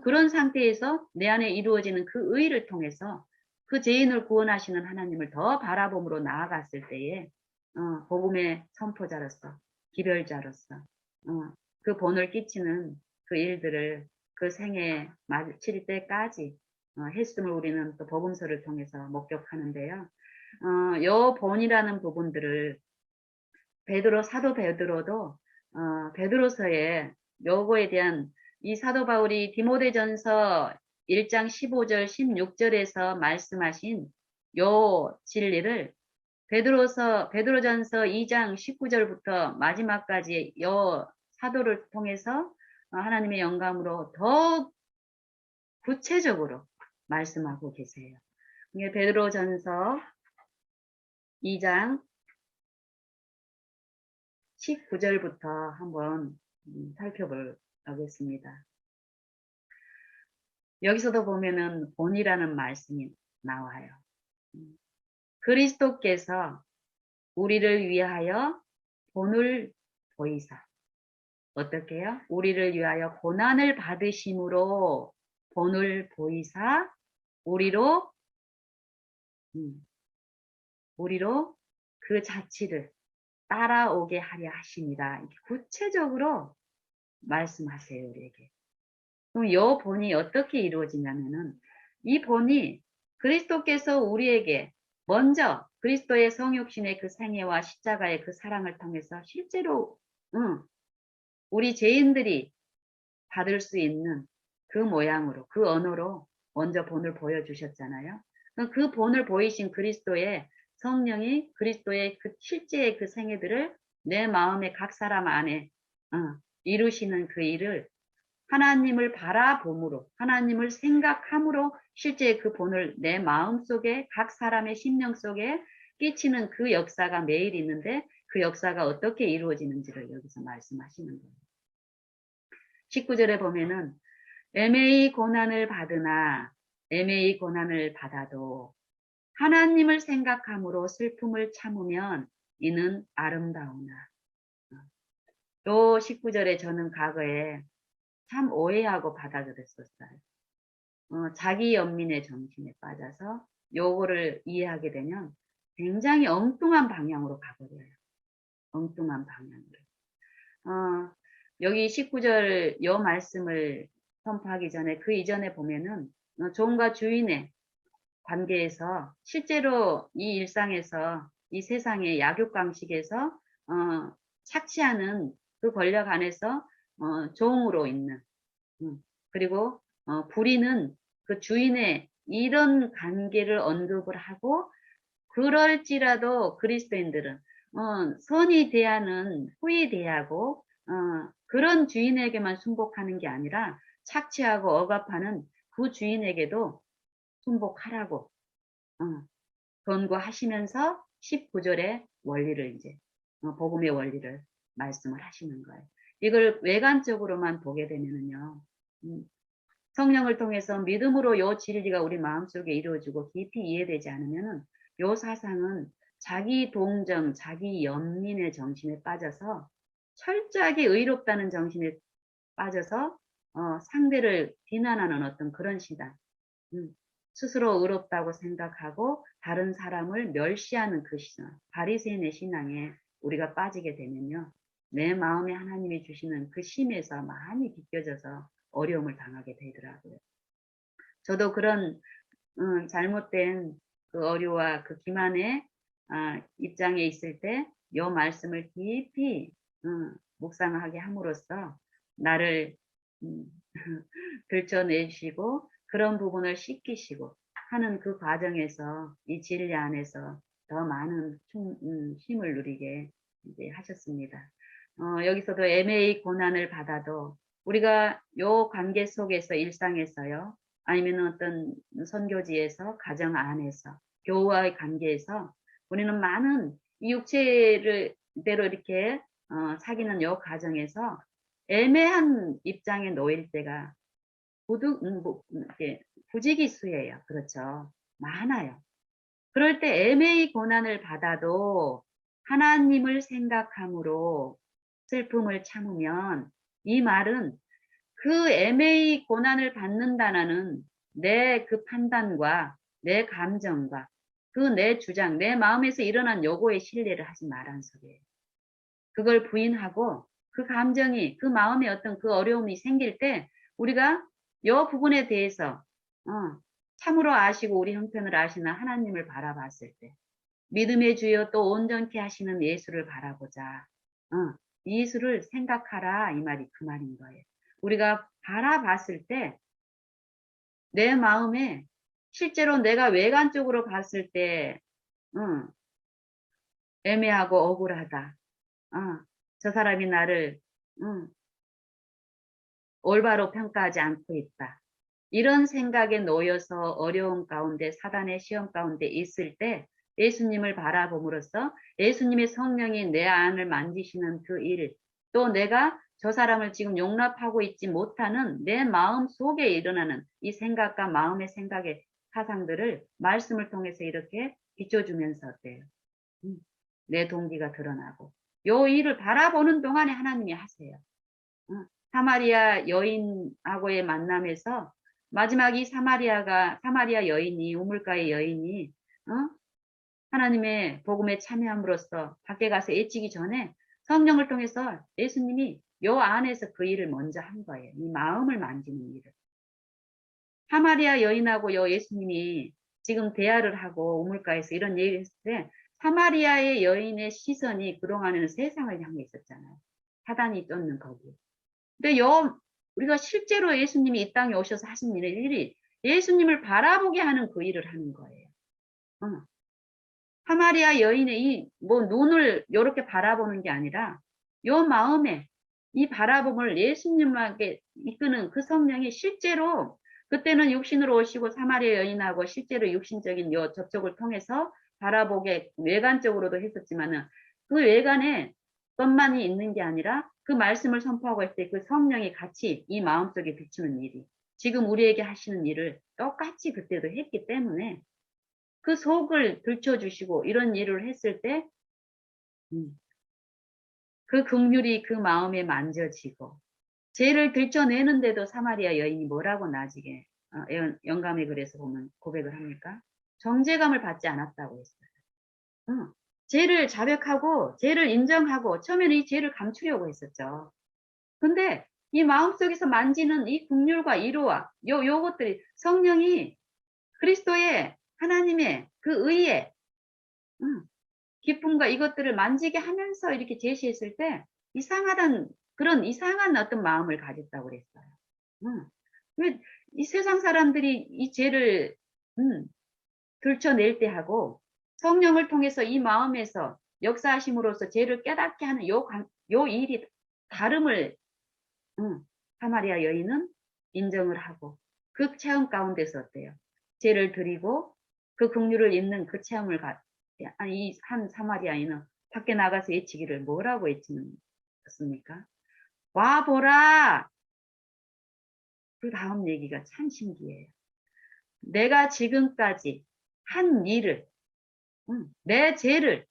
그런 상태에서 내 안에 이루어지는 그 의를 통해서 그 죄인을 구원하시는 하나님을 더 바라봄으로 나아갔을 때에 복음의 선포자로서 기별자로서 그 본을 끼치는 그 일들을 그 생에 마칠 때까지 했음을 우리는 또 복음서를 통해서 목격하는데요. 요 본이라는 부분들을 사도 베드로도 베드로서에 요거에 대한 이 사도 바울이 디모데전서 1장 15절 16절에서 말씀하신 요 진리를 베드로전서 2장 19절부터 마지막까지 요 사도를 통해서 하나님의 영감으로 더 구체적으로 말씀하고 계세요. 이게 베드로전서 2장 19절부터 한번 살펴보겠습니다. 여기서도 보면은 본이라는 말씀이 나와요. 그리스도께서 우리를 위하여 본을 보이사 어떻게 해요? 우리를 위하여 고난을 받으심으로 본을 보이사 우리로 그 자치를 따라오게 하려 하십니다. 구체적으로 말씀하세요, 우리에게. 그럼 이 본이 어떻게 이루어지냐면은 이 본이 그리스도께서 우리에게 먼저 그리스도의 성육신의 그 생애와 십자가의 그 사랑을 통해서 실제로 우리 죄인들이 받을 수 있는 그 모양으로 그 언어로 먼저 본을 보여주셨잖아요. 그 본을 보이신 그리스도의 성령이 그리스도의 그 실제의 그 생애들을 내 마음의 각 사람 안에 이루시는 그 일을 하나님을 바라봄으로 하나님을 생각함으로 실제 그 본을 내 마음 속에 각 사람의 심령 속에 끼치는 그 역사가 매일 있는데 그 역사가 어떻게 이루어지는지를 여기서 말씀하시는 거예요. 19절에 보면은 애매히 고난을 받아도 하나님을 생각함으로 슬픔을 참으면 이는 아름다우나. 또 19절에 저는 과거에 참 오해하고 받아들였었어요. 자기 연민의 정신에 빠져서 요거를 이해하게 되면 굉장히 엉뚱한 방향으로 가버려요. 엉뚱한 방향으로. 여기 19절 요 말씀을 선포하기 전에 그 이전에 보면은 종과 주인의 관계에서 실제로 이 일상에서 이 세상의 약육강식에서 착취하는 그 권력 안에서 종으로 있는 그리고 불의는 그 주인의 이런 관계를 언급을 하고 그럴지라도 그리스도인들은 선히 대하는 후히 대하고 그런 주인에게만 순복하는 게 아니라 착취하고 억압하는 그 주인에게도 순복하라고 권고하시면서 19절의 원리를 이제 복음의 원리를 말씀을 하시는 거예요. 이걸 외관적으로만 보게 되면은요. 성령을 통해서 믿음으로 요 진리가 우리 마음속에 이루어지고 깊이 이해되지 않으면은 요 사상은 자기 동정, 자기 연민의 정신에 빠져서 철저하게 의롭다는 정신에 빠져서 상대를 비난하는 어떤 그런 신앙, 스스로 의롭다고 생각하고 다른 사람을 멸시하는 그 신앙, 바리새인의 신앙에 우리가 빠지게 되면요, 내 마음에 하나님이 주시는 그 심에서 많이 비껴져서 어려움을 당하게 되더라고요. 저도 그런 잘못된 그 어류와 그 기만의 입장에 있을 때 이 말씀을 깊이 묵상하게 함으로써 나를 들춰내시고 그런 부분을 씻기시고 하는 그 과정에서 이 진리 안에서 더 많은 힘을 누리게 이제 하셨습니다. 여기서도 애매히 고난을 받아도 우리가 요 관계 속에서 일상에서요, 아니면 어떤 선교지에서, 가정 안에서, 교우와의 관계에서 우리는 많은 이 육체를 대로 이렇게 사귀는 요 과정에서 애매한 입장에 놓일 때가 부지기수예요. 그렇죠. 많아요. 그럴 때 애매히 고난을 받아도 하나님을 생각함으로 슬픔을 참으면 이 말은 그 애매히 고난을 받는다는 내 그 판단과 내 감정과 그 내 주장, 내 마음에서 일어난 요구에 신뢰를 하지 말라는 소리예요. 그걸 부인하고 그 감정이, 그 마음에 어떤 그 어려움이 생길 때 우리가 요 부분에 대해서 참으로 아시고 우리 형편을 아시는 하나님을 바라봤을 때 믿음의 주여 또 온전케 하시는 예수를 바라보자. 예수를 생각하라 이 말이 그 말인 거예요. 우리가 바라봤을 때 내 마음에 실제로 내가 외관적으로 봤을 때 애매하고 억울하다. 저 사람이 나를 올바로 평가하지 않고 있다. 이런 생각에 놓여서 어려움 가운데 사단의 시험 가운데 있을 때 예수님을 바라봄으로써 예수님의 성령이 내 안을 만지시는 그 일, 또 내가 저 사람을 지금 용납하고 있지 못하는 내 마음 속에 일어나는 이 생각과 마음의 생각의 사상들을 말씀을 통해서 이렇게 비춰주면서 어때요? 내 동기가 드러나고 요 일을 바라보는 동안에 하나님이 하세요. 사마리아 여인하고의 만남에서 마지막 이 사마리아 여인이, 우물가의 여인이, 하나님의 복음에 참여함으로써 밖에 가서 애치기 전에 성령을 통해서 예수님이 요 안에서 그 일을 먼저 한 거예요. 이 마음을 만지는 일을. 사마리아 여인하고 요 예수님이 지금 대화를 하고 우물가에서 이런 얘기를 했을 때 사마리아의 여인의 시선이 그동안에는 세상을 향해 있었잖아요. 사단이 쫓는 거기. 근데 우리가 실제로 예수님이 이 땅에 오셔서 하신 일이 예수님을 바라보게 하는 그 일을 하는 거예요. 사마리아 여인의 눈을 이렇게 바라보는 게 아니라 요 마음에 이 바라봄을 예수님에게 이끄는 그 성령이 실제로 그때는 육신으로 오시고 사마리아 여인하고 실제로 육신적인 요 접촉을 통해서 바라보게 외관적으로도 했었지만은 그 외관에 것만이 있는 게 아니라 그 말씀을 선포하고 있을 때 그 성령이 같이 이 마음속에 비추는 일이 지금 우리에게 하시는 일을 똑같이 그때도 했기 때문에 그 속을 들춰주시고 이런 일을 했을 때 그 긍휼이 그 마음에 만져지고 죄를 들춰내는데도 사마리아 여인이 뭐라고 나중에 영감의 글에서 보면 고백을 합니까? 정죄감을 받지 않았다고 했어요. 죄를 자백하고 죄를 인정하고 처음에는 이 죄를 감추려고 했었죠. 근데 이 마음속에서 만지는 이 긍휼과 위로와 요것들이 성령이 그리스도의 하나님의 그 의에 기쁨과 이것들을 만지게 하면서 이렇게 제시했을 때 이상하단 그런 이상한 어떤 마음을 가졌다고 그랬어요. 왜 이 세상 사람들이 이 죄를 들춰낼 때 하고 성령을 통해서 이 마음에서 역사하심으로써 죄를 깨닫게 하는 요 일이 다름을 사마리아 여인은 인정을 하고 그 체험 가운데서 어때요? 죄를 드리고 그 긍휼을 입는 그 체험을 이 한 사마리아인은 밖에 나가서 외치기를 뭐라고 외치는습니까? 와 보라. 그 다음 얘기가 참 신기해요. 내가 지금까지 한 일을, 내 죄를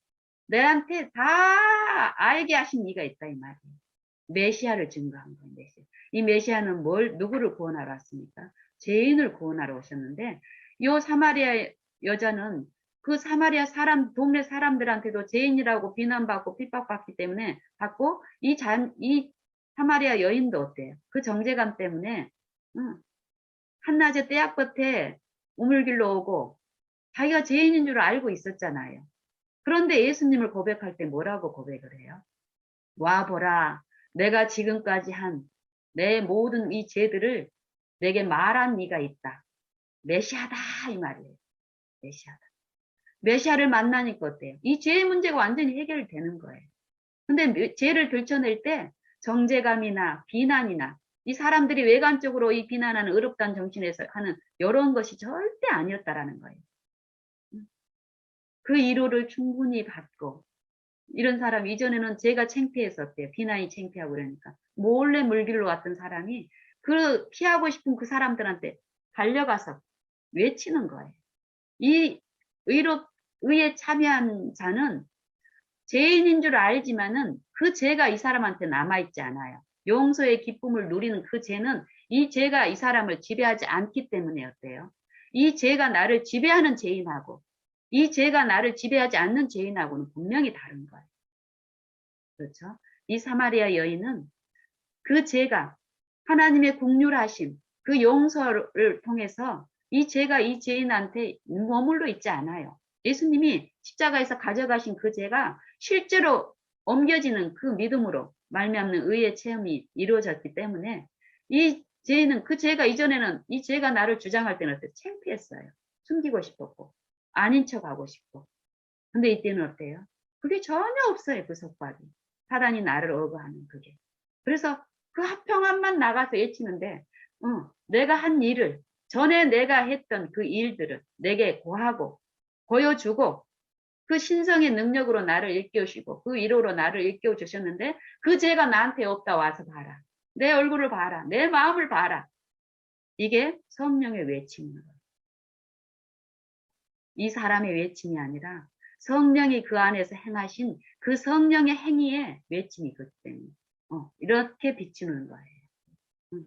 내한테 다 알게 하신 이가 있다 이 말이에요. 메시아를 증거한 거예요. 메시아. 이 메시아는 누구를 구원하러 왔습니까? 죄인을 구원하러 오셨는데 이 사마리아 여자는 그 사마리아 동네 사람들한테도 죄인이라고 비난받고 핍박받기 때문에 받고 이 사마리아 여인도 어때요? 그 정죄감 때문에 한낮에 떼약볕에 우물길로 오고 자기가 죄인인 줄 알고 있었잖아요. 그런데 예수님을 고백할 때 뭐라고 고백을 해요? 와 보라, 내가 지금까지 한 내 모든 이 죄들을 내게 말한 이가 있다. 메시아다 이 말이에요. 메시아다. 메시아를 만나니까 어때요? 이 죄의 문제가 완전히 해결되는 거예요. 근데 죄를 들춰낼 때 정죄감이나 비난이나 이 사람들이 외관적으로 이 비난하는 의롭다는 정신에서 하는 이런 것이 절대 아니었다라는 거예요. 그 위로를 충분히 받고 이런 사람 이전에는 제가 창피했었대요. 비난이 창피하고 그러니까 몰래 물길로 왔던 사람이 그 피하고 싶은 그 사람들한테 달려가서 외치는 거예요. 이 의에 참여한 자는 죄인인 줄 알지만은 그 죄가 이 사람한테 남아있지 않아요. 용서의 기쁨을 누리는 그 죄는 이 죄가 이 사람을 지배하지 않기 때문에 어때요? 이 죄가 나를 지배하는 죄인하고 이 죄가 나를 지배하지 않는 죄인하고는 분명히 다른 거예요. 그렇죠? 이 사마리아 여인은 그 죄가 하나님의 긍휼하심, 그 용서를 통해서 이 죄가 이 죄인한테 머물러 있지 않아요. 예수님이 십자가에서 가져가신 그 죄가 실제로 옮겨지는 그 믿음으로 말미암는 의의 체험이 이루어졌기 때문에 이 죄는 그 죄가 이전에는 이 죄가 나를 주장할 때는 어때요? 창피했어요. 숨기고 싶었고 아닌 척하고 싶고 근데 이때는 어때요? 그게 전혀 없어요. 그 속박이. 사단이 나를 억압하는 그게. 그래서 그 화평함만 나가서 외치는데 내가 한 일을 전에 내가 했던 그 일들을 내게 고하고 보여주고 그 신성의 능력으로 나를 일깨우시고 그 위로로 나를 일깨워 주셨는데 그 죄가 나한테 없다 와서 봐라. 내 얼굴을 봐라. 내 마음을 봐라. 이게 성령의 외침이에요. 이 사람의 외침이 아니라 성령이 그 안에서 행하신 그 성령의 행위의 외침이기 때문에 이렇게 비추는 거예요.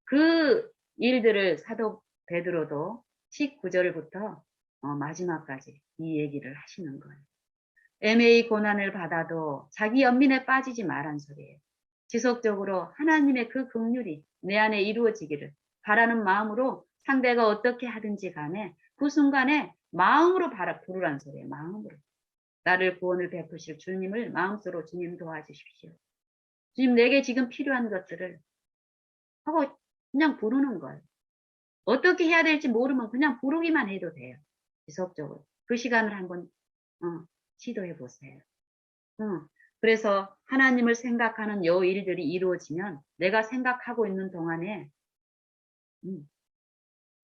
그 일들을 사도 베드로도 19절부터 마지막까지 이 얘기를 하시는 거예요. 애매히 고난을 받아도 자기 연민에 빠지지 말란 소리예요. 지속적으로 하나님의 그 긍휼이 내 안에 이루어지기를 바라는 마음으로 상대가 어떻게 하든지 간에 그 순간에 마음으로 부르란 소리예요. 마음으로. 나를 구원을 베푸실 주님을 마음속으로 주님 도와주십시오. 주님 내게 지금 필요한 것들을 하고 그냥 부르는 거예요. 어떻게 해야 될지 모르면 그냥 부르기만 해도 돼요. 지속적으로. 그 시간을 한번 시도해 보세요. 그래서 하나님을 생각하는 요 일들이 이루어지면 내가 생각하고 있는 동안에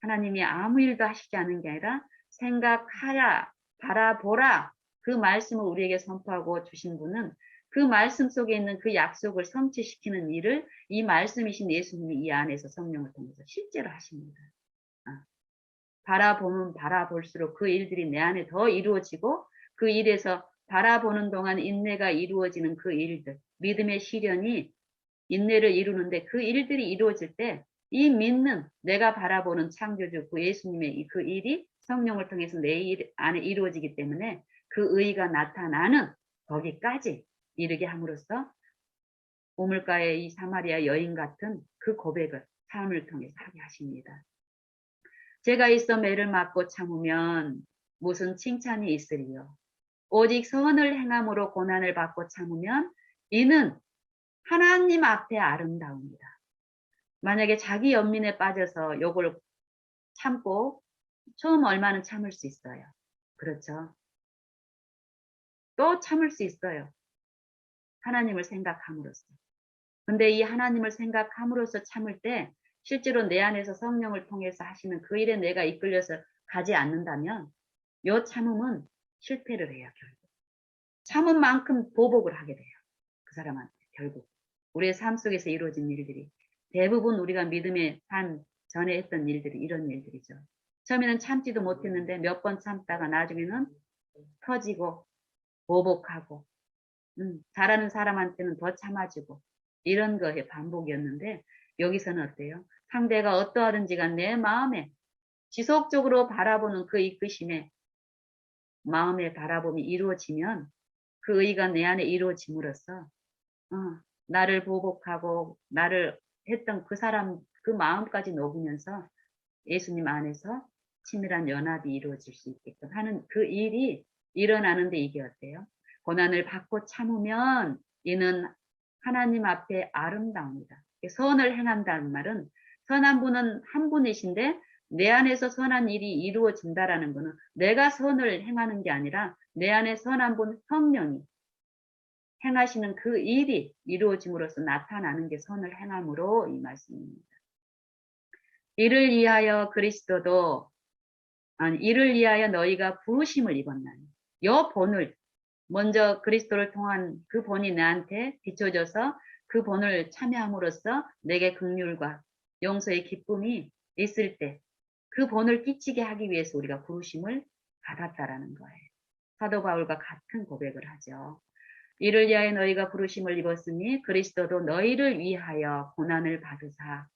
하나님이 아무 일도 하시지 않은 게 아니라 생각하라, 바라보라 그 말씀을 우리에게 선포하고 주신 분은 그 말씀 속에 있는 그 약속을 성취시키는 일을 이 말씀이신 예수님이 이 안에서 성령을 통해서 실제로 하십니다. 바라보면 바라볼수록 그 일들이 내 안에 더 이루어지고 그 일에서 바라보는 동안 인내가 이루어지는 그 일들, 믿음의 시련이 인내를 이루는데 그 일들이 이루어질 때 이 믿는 내가 바라보는 창조주 그 예수님의 그 일이 성령을 통해서 내 안에 이루어지기 때문에 그 의가 나타나는 거기까지 이르게 함으로써 우물가의 이 사마리아 여인 같은 그 고백을 삶을 통해서 하게 하십니다. 제가 있어 매를 맞고 참으면 무슨 칭찬이 있으리요. 오직 선을 행함으로 고난을 받고 참으면 이는 하나님 앞에 아름다웁니다. 만약에 자기 연민에 빠져서 욕을 참고 처음 얼마는 참을 수 있어요. 그렇죠. 또 참을 수 있어요. 하나님을 생각함으로써. 근데 이 하나님을 생각함으로써 참을 때 실제로 내 안에서 성령을 통해서 하시는 그 일에 내가 이끌려서 가지 않는다면 요 참음은 실패를 해요. 결국. 참은 만큼 보복을 하게 돼요. 그 사람한테 결국. 우리의 삶 속에서 이루어진 일들이 대부분 우리가 믿음의 삶 전에 했던 일들이 이런 일들이죠. 처음에는 참지도 못했는데 몇 번 참다가 나중에는 터지고 보복하고 잘하는 사람한테는 더 참아주고 이런 거의 반복이었는데 여기서는 어때요? 상대가 어떠하든지 간 내 마음에 지속적으로 바라보는 그 이끄심에 마음의 바라봄이 이루어지면 그 의가 내 안에 이루어짐으로써 나를 보복하고 나를 했던 그 사람 그 마음까지 녹으면서 예수님 안에서 친밀한 연합이 이루어질 수 있게끔 하는 그 일이 일어나는데 이게 어때요? 고난을 받고 참으면 이는 하나님 앞에 아름다웁니다. 선을 행한다는 말은 선한 분은 한 분이신데 내 안에서 선한 일이 이루어진다라는 것은 내가 선을 행하는 게 아니라 내 안에 선한 분 성령이 행하시는 그 일이 이루어짐으로써 나타나는 게 선을 행함으로 이 말씀입니다. 이를 위하여 그리스도도 이를 위하여 너희가 부르심을 입었나니 요 본을 먼저 그리스도를 통한 그 본이 나한테 비춰져서 그 본을 참여함으로써 내게 긍휼과 용서의 기쁨이 있을 때 그 본을 끼치게 하기 위해서 우리가 부르심을 받았다라는 거예요. 사도 바울과 같은 고백을 하죠. 이를 위하여 너희가 부르심을 입었으니 그리스도도 너희를 위하여 고난을 받으사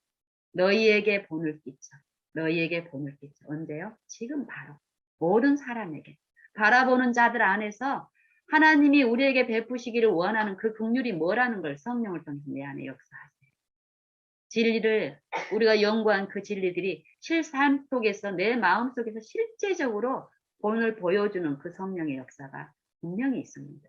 너희에게 본을 끼쳐. 너희에게 본을 끼쳐. 언제요? 지금 바로. 모든 사람에게. 바라보는 자들 안에서 하나님이 우리에게 베푸시기를 원하는 그 긍휼이 뭐라는 걸 성령을 통해서 내 안에 역사하세요. 진리를 우리가 연구한 그 진리들이 실삶 속에서 내 마음 속에서 실제적으로 본을 보여주는 그 성령의 역사가 분명히 있습니다.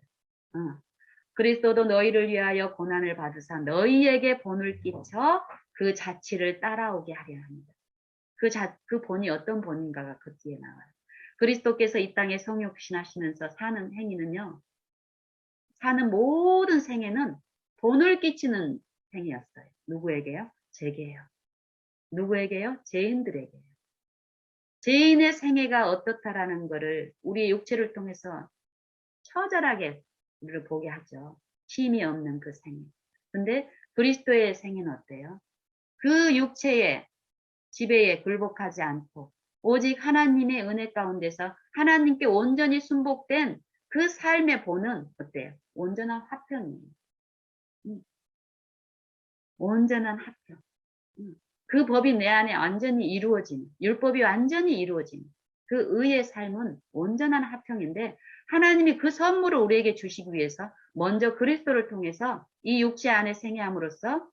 그리스도도 너희를 위하여 고난을 받으사 너희에게 본을 끼쳐 그 자취를 따라오게 하려 합니다. 그 본이 어떤 본인가가 그 뒤에 나와요. 그리스도께서 이 땅에 성육신하시면서 사는 행위는요. 사는 모든 생애는 본을 끼치는 행위였어요. 누구에게요? 제게요. 누구에게요? 죄인들에게요. 죄인의 생애가 어떻다라는 것을 우리의 육체를 통해서 처절하게 우리를 보게 하죠. 힘이 없는 그 생애. 근데 그리스도의 생애는 어때요? 그 육체의 지배에 굴복하지 않고 오직 하나님의 은혜 가운데서 하나님께 온전히 순복된 그 삶의 본은 어때요? 온전한 화평이에요. 온전한 화평. 그 법이 내 안에 완전히 이루어진, 율법이 완전히 이루어진 그 의의 삶은 온전한 화평인데 하나님이 그 선물을 우리에게 주시기 위해서 먼저 그리스도를 통해서 이 육체 안에 생애함으로써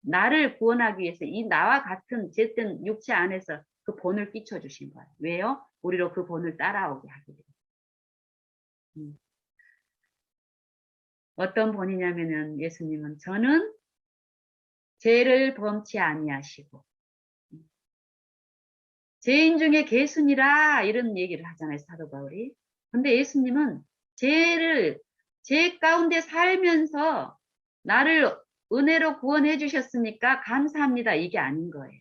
나를 구원하기 위해서 이 나와 같은 어쨌든 육체 안에서 그 본을 끼쳐주신 거예요. 왜요? 우리로 그 본을 따라오게 하기 위해서. 어떤 본이냐면은 예수님은 저는 죄를 범치 아니하시고 죄인 중에 개순이라 이런 얘기를 하잖아요. 사도 바울이. 근데 예수님은 죄 가운데 살면서 나를 은혜로 구원해 주셨으니까 감사합니다. 이게 아닌 거예요.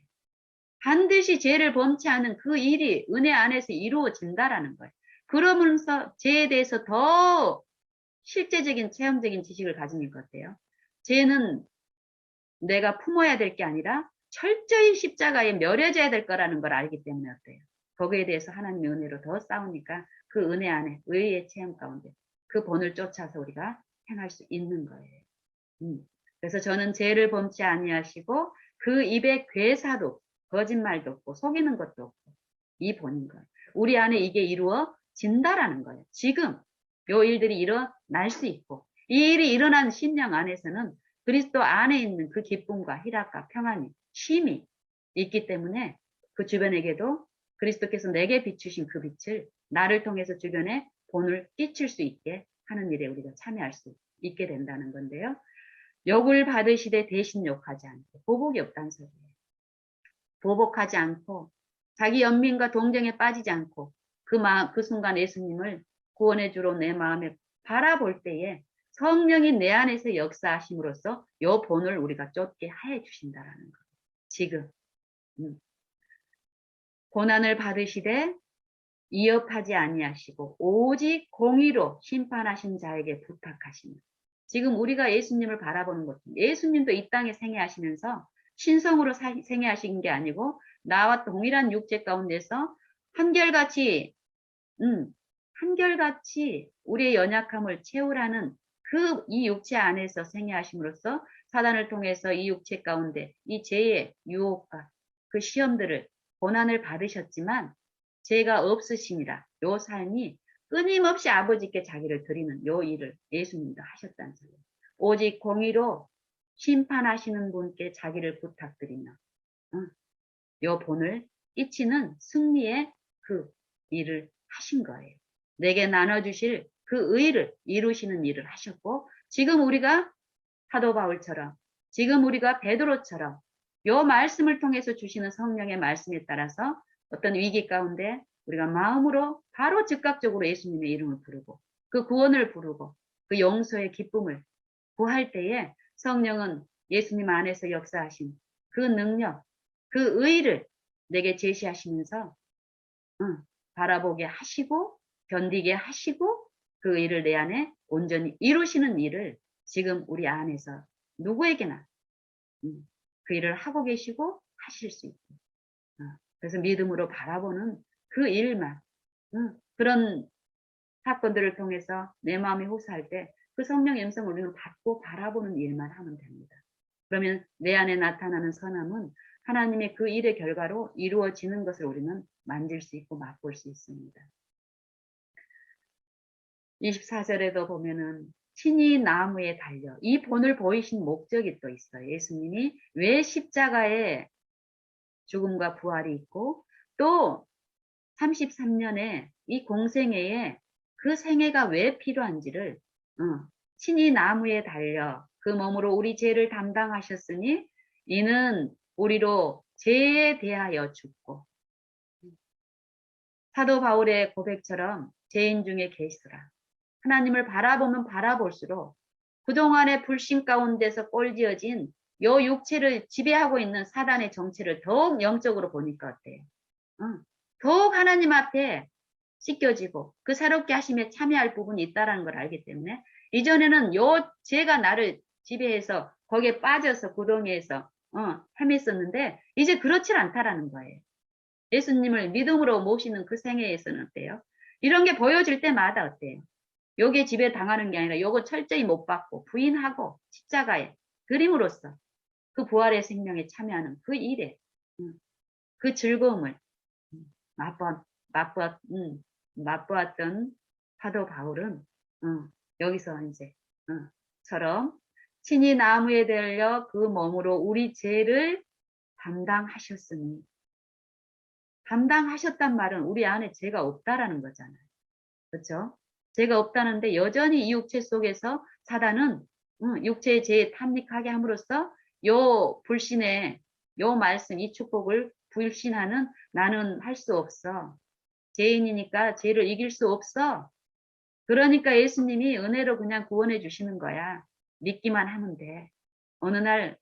반드시 죄를 범치 않은 그 일이 은혜 안에서 이루어진다라는 거예요. 그러면서 죄에 대해서 더 실제적인 체험적인 지식을 가지는 것 같아요. 죄는 내가 품어야 될 게 아니라 철저히 십자가에 멸해져야 될 거라는 걸 알기 때문에 어때요? 거기에 대해서 하나님의 은혜로 더 싸우니까 그 은혜 안에 의의 체험 가운데 그 본을 쫓아서 우리가 행할 수 있는 거예요. 그래서 저는 죄를 범치 아니하시고 그 입에 괴사도 거짓말도 없고 속이는 것도 없고 이 본인 거예요. 우리 안에 이게 이루어진다라는 거예요. 지금 요 일들이 일어날 수 있고 이 일이 일어난 심령 안에서는 그리스도 안에 있는 그 기쁨과 희락과 평안이 쉼이 있기 때문에 그 주변에게도 그리스도께서 내게 비추신 그 빛을 나를 통해서 주변에 본을 끼칠 수 있게 하는 일에 우리가 참여할 수 있게 된다는 건데요. 욕을 받으시되 대신 욕하지 않고, 보복이 없다는 소리예요. 보복하지 않고 자기 연민과 동정에 빠지지 않고 그 순간 예수님을 구원의 주로 내 마음에 바라볼 때에 성령이 내 안에서 역사하심으로써 요 본을 우리가 쫓게 해 주신다라는 거예요. 지금 고난을 받으시되 이업하지 아니하시고 오직 공의로 심판하신 자에게 부탁하시는, 지금 우리가 예수님을 바라보는 것, 예수님도 이 땅에 생애하시면서 신성으로 생애하신 게 아니고 나와 동일한 육체 가운데서 한결같이 한결같이 우리의 연약함을 채우라는 이 육체 안에서 생애하심으로써 사단을 통해서 이 육체 가운데 이 죄의 유혹과 그 시험들을 고난을 받으셨지만 죄가 없으시니라 요 삶이 끊임없이 아버지께 자기를 드리는 요 일을 예수님도 하셨다는 소리예요. 오직 공의로 심판하시는 분께 자기를 부탁드리며 요 본을 끼치는 승리의 그 일을 하신 거예요. 내게 나눠주실 그 의를 이루시는 일을 하셨고, 지금 우리가 사도 바울처럼, 지금 우리가 베드로처럼 요 말씀을 통해서 주시는 성령의 말씀에 따라서 어떤 위기 가운데 우리가 마음으로 바로 즉각적으로 예수님의 이름을 부르고 그 구원을 부르고 그 용서의 기쁨을 구할 때에 성령은 예수님 안에서 역사하신 그 능력, 그 의를 내게 제시하시면서 바라보게 하시고 견디게 하시고 그 일을 내 안에 온전히 이루시는 일을 지금 우리 안에서 누구에게나 그 일을 하고 계시고 하실 수 있고, 그래서 믿음으로 바라보는 그 일만, 그런 사건들을 통해서 내 마음이 호소할 때 그 성령의 음성을 우리는 받고 바라보는 일만 하면 됩니다. 그러면 내 안에 나타나는 선함은 하나님의 그 일의 결과로 이루어지는 것을 우리는 만질 수 있고 맛볼 수 있습니다. 24절에도 보면은 친히 나무에 달려, 이 본을 보이신 목적이 또 있어요. 예수님이 왜 십자가에 죽음과 부활이 있고 또 33년에 이 공생애에 그 생애가 왜 필요한지를 친히 나무에 달려 그 몸으로 우리 죄를 담당하셨으니 이는 우리로 죄에 대하여 죽고, 사도 바울의 고백처럼 죄인 중에 계시더라. 하나님을 바라보면 바라볼수록 그동안의 불신 가운데서 꼴지어진 요 육체를 지배하고 있는 사단의 정체를 더욱 영적으로 보니까 어때요? 더욱 하나님 앞에 씻겨지고 그 새롭게 하심에 참여할 부분이 있다는 걸 알기 때문에 이전에는 요 죄가 나를 지배해서 거기에 빠져서 구덩이에서 헤맸었는데 이제 그렇질 않다라는 거예요. 예수님을 믿음으로 모시는 그 생애에서는 어때요? 이런 게 보여질 때마다 어때요? 요게 지배 당하는 게 아니라 요거 철저히 못 받고 부인하고 십자가에 그림으로써 그 부활의 생명에 참여하는 그 일에 그 즐거움을 맛보았던 사도 바울은 여기서 이제 처럼 친히 나무에 달려 그 몸으로 우리 죄를 담당하셨으니, 담당하셨단 말은 우리 안에 죄가 없다라는 거잖아요. 그렇죠? 죄가 없다는데 여전히 이 육체 속에서 사단은 육체의 죄에 탐닉하게 함으로써 요 불신의 요 말씀, 이 축복을 불신하는 나는 할 수 없어. 죄인이니까 죄를 이길 수 없어. 그러니까 예수님이 은혜로 그냥 구원해 주시는 거야. 믿기만 하면 돼. 어느 날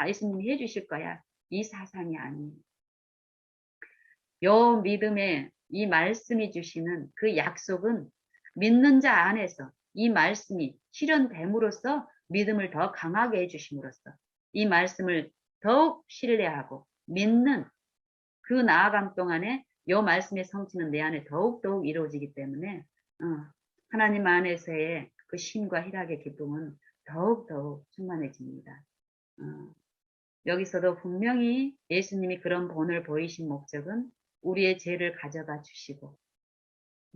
예수님이 해 주실 거야. 이 사상이 아니에요. 요 믿음의 이 말씀이 주시는 그 약속은 믿는 자 안에서 이 말씀이 실현됨으로써 믿음을 더 강하게 해주심으로써 이 말씀을 더욱 신뢰하고 믿는 그 나아감 동안에 요 말씀의 성취는 내 안에 더욱더욱 이루어지기 때문에 하나님 안에서의 그 쉼과 희락의 기쁨은 더욱더욱 충만해집니다. 여기서도 분명히 예수님이 그런 본을 보이신 목적은 우리의 죄를 가져가 주시고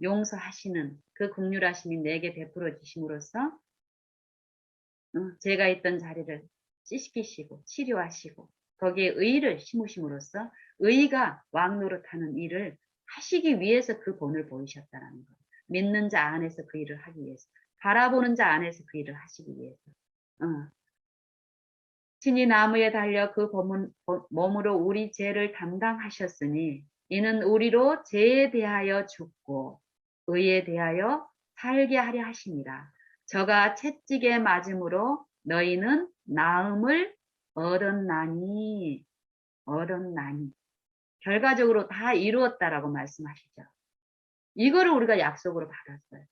용서하시는 그 긍휼하심이 내게 베풀어 주심으로써 죄가 있던 자리를 씻기시고 치료하시고 거기에 의를 심으심으로써 의가 왕노릇하는 일을 하시기 위해서 그 본을 보이셨다는 거예요. 믿는 자 안에서 그 일을 하기 위해서, 바라보는 자 안에서 그 일을 하시기 위해서. 친히 나무에 달려 그 몸으로 우리 죄를 담당하셨으니 이는 우리로 죄에 대하여 죽고 의에 대하여 살게 하려 하심이라. 저가 채찍에 맞음으로 너희는 나음을 얻었나니. 결과적으로 다 이루었다라고 말씀하시죠. 이거를 우리가 약속으로 받았어요.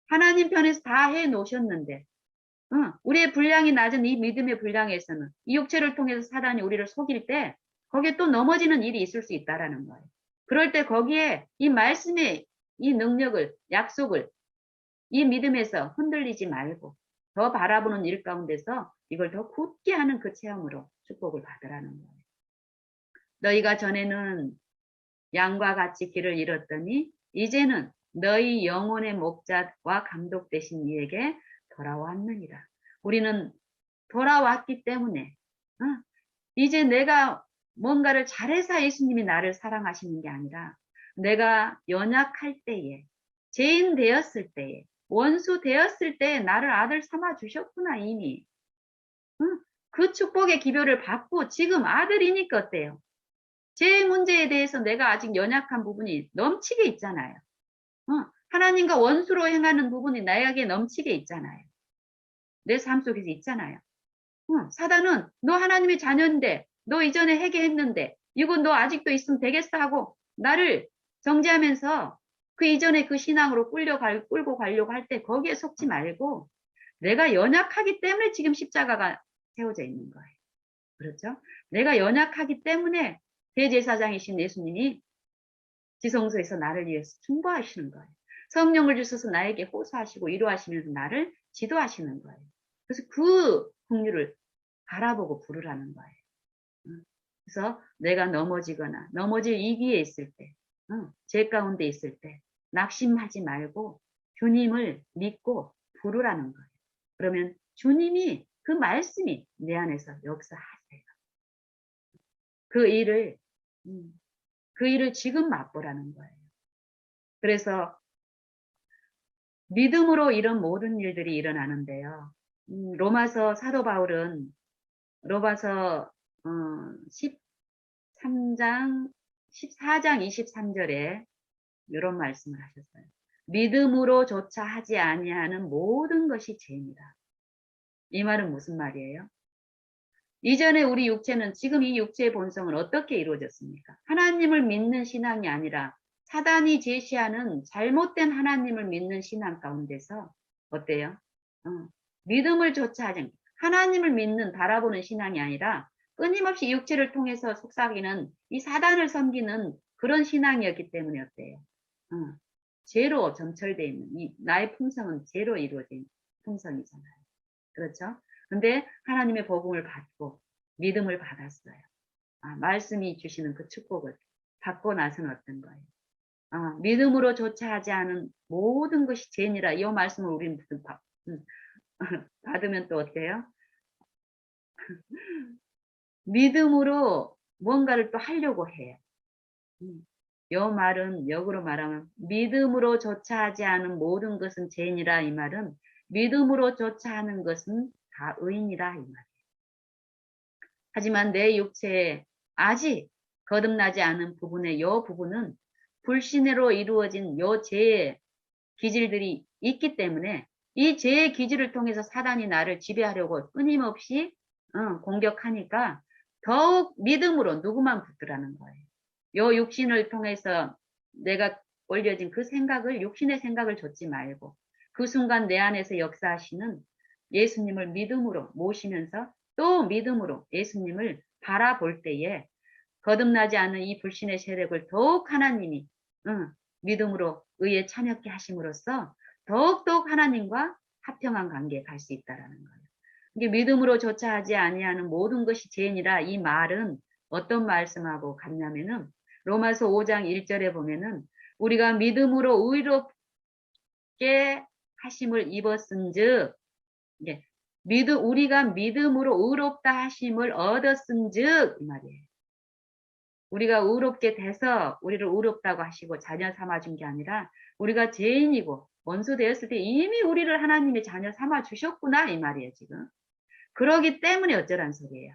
하나님 편에서 다 해놓으셨는데 우리의 분량이 낮은 이 믿음의 분량에서는 이 육체를 통해서 사단이 우리를 속일 때 거기에 또 넘어지는 일이 있을 수 있다라는 거예요. 그럴 때 거기에 이 말씀의 이 능력을, 약속을 이 믿음에서 흔들리지 말고 더 바라보는 일 가운데서 이걸 더 굳게 하는 그 체험으로 축복을 받으라는 거예요. 너희가 전에는 양과 같이 길을 잃었더니 이제는 너희 영혼의 목자와 감독 되신 이에게 돌아왔느니라. 우리는 돌아왔기 때문에 이제 내가 뭔가를 잘해서 예수님이 나를 사랑하시는 게 아니라 내가 연약할 때에, 죄인 되었을 때에, 원수 되었을 때에 나를 아들 삼아 주셨구나 이미. 그 축복의 기별을 받고 지금 아들이니까 어때요? 제 문제에 대해서 내가 아직 연약한 부분이 넘치게 있잖아요. 하나님과 원수로 행하는 부분이 나에게 넘치게 있잖아요. 내 삶 속에서 있잖아요. 사단은 너 하나님의 자녀인데 너 이전에 회개했는데 이거 너 아직도 있으면 되겠어 하고 나를 정죄하면서 그 이전에 그 신앙으로 끌고 가려고 할 때 거기에 속지 말고 내가 연약하기 때문에 지금 십자가가 세워져 있는 거예요. 그렇죠? 내가 연약하기 때문에 대제사장이신 예수님이 지성소에서 나를 위해서 충고하시는 거예요. 성령을 주셔서 나에게 호소하시고 위로하시면서 나를 지도하시는 거예요. 그래서 그 긍휼을 바라보고 부르라는 거예요. 그래서 내가 넘어지거나 넘어질 위기에 있을 때, 죄 가운데 있을 때 낙심하지 말고 주님을 믿고 부르라는 거예요. 그러면 주님이 그 말씀이 내 안에서 역사하세요. 그 일을 지금 맛보라는 거예요. 그래서 믿음으로 이런 모든 일들이 일어나는데요. 로마서 사도 바울은 로마서 13장 14장 23절에 이런 말씀을 하셨어요. 믿음으로 조차 하지 아니하는 모든 것이 죄입니다. 이 말은 무슨 말이에요? 이전에 우리 육체는 지금 이 육체의 본성은 어떻게 이루어졌습니까? 하나님을 믿는 신앙이 아니라 사단이 제시하는 잘못된 하나님을 믿는 신앙 가운데서 어때요? 믿음을 조차 하지 하나님을 믿는 바라보는 신앙이 아니라 끊임없이 육체를 통해서 속삭이는 이 사단을 섬기는 그런 신앙이었기 때문에 어때요? 죄로 점철되어 있는 나의 품성은 죄로 이루어진 품성이잖아요. 그렇죠? 근데 하나님의 복음을 받고 믿음을 받았어요. 말씀이 주시는 그 축복을 받고 나서는 어떤 거예요? 믿음으로 조차 하지 않은 모든 것이 죄니라. 이 말씀을 우리는 받으면 또 어때요? 믿음으로 뭔가를 또 하려고 해요. 이 말은 역으로 말하면 믿음으로 조차 하지 않은 모든 것은 죄니라. 이 말은 믿음으로 조차 하는 것은 다 의인이라 이 말이에요. 하지만 내 육체에 아직 거듭나지 않은 부분의 요 부분은 불신으로 이루어진 요 죄의 기질들이 있기 때문에 이 죄의 기질을 통해서 사단이 나를 지배하려고 끊임없이 공격하니까 더욱 믿음으로 누구만 붙들라는 거예요. 요 육신을 통해서 내가 올려진 그 생각을 육신의 생각을 줬지 말고 그 순간 내 안에서 역사하시는 예수님을 믿음으로 모시면서 또 믿음으로 예수님을 바라볼 때에 거듭나지 않는 이 불신의 세력을 더욱 하나님이 믿음으로 의에 참여케 하심으로써 더욱더욱 하나님과 화평한 관계에 갈 수 있다라는 거예요. 이게 믿음으로 조차 하지 아니하는 모든 것이 죄니라. 이 말은 어떤 말씀하고 같냐면은 로마서 5장 1절에 보면은 우리가 믿음으로 의롭게 하심을 입었은즉 우리가 믿음으로 의롭다 하심을 얻었은즉 이 말이에요. 우리가 의롭게 돼서 우리를 의롭다고 하시고 자녀 삼아준 게 아니라 우리가 죄인이고 원수 되었을 때 이미 우리를 하나님의 자녀 삼아 주셨구나 이 말이에요 지금. 그러기 때문에 어쩌란 소리예요.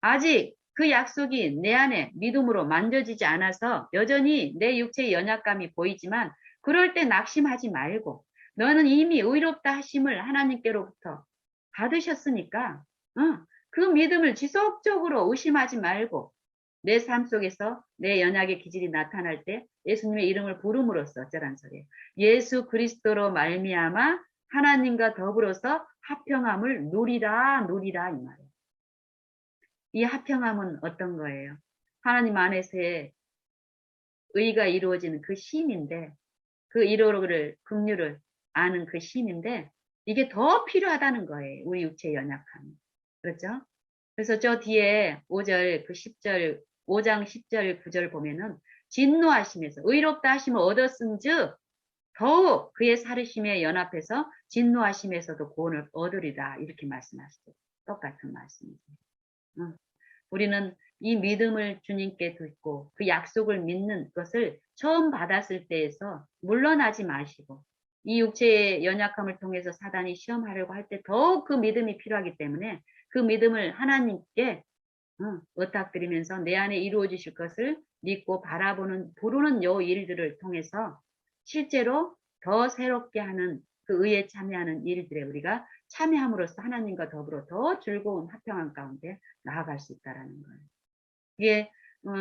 아직 그 약속이 내 안에 믿음으로 만져지지 않아서 여전히 내 육체의 연약감이 보이지만 그럴 때 낙심하지 말고 너는 이미 의롭다 하심을 하나님께로부터 받으셨으니까 그 믿음을 지속적으로 의심하지 말고 내 삶 속에서 내 연약의 기질이 나타날 때 예수님의 이름을 부름으로써 어쩌란 소리예요. 예수 그리스도로 말미암아 하나님과 더불어서 화평함을 누리라 누리라 이 말이에요. 이 화평함은 어떤 거예요? 하나님 안에서의 의가 이루어지는 그 쉼인데 그 이루어를 긍휼을 아는 그 쉼인데 이게 더 필요하다는 거예요. 우리 육체의 연약함이. 그렇죠? 그래서 저 뒤에 5절 그 10절 5장 10절 9절 보면은 진노하심에서 의롭다 하심을 얻었은즉 더욱 그의 살으심에 연합해서 진노하심에서도 구원을 얻으리라 이렇게 말씀하시죠. 똑같은 말씀이죠. 우리는 이 믿음을 주님께 듣고 그 약속을 믿는 것을 처음 받았을 때에서 물러나지 마시고 이 육체의 연약함을 통해서 사단이 시험하려고 할 때 더욱 그 믿음이 필요하기 때문에 그 믿음을 하나님께 의탁드리면서 내 안에 이루어 주실 것을 믿고 바라보는 부르는 요 일들을 통해서 실제로 더 새롭게 하는 그 의에 참여하는 일들에 우리가 참여함으로써 하나님과 더불어 더 즐거운 화평한 가운데 나아갈 수 있다라는 거예요. 이게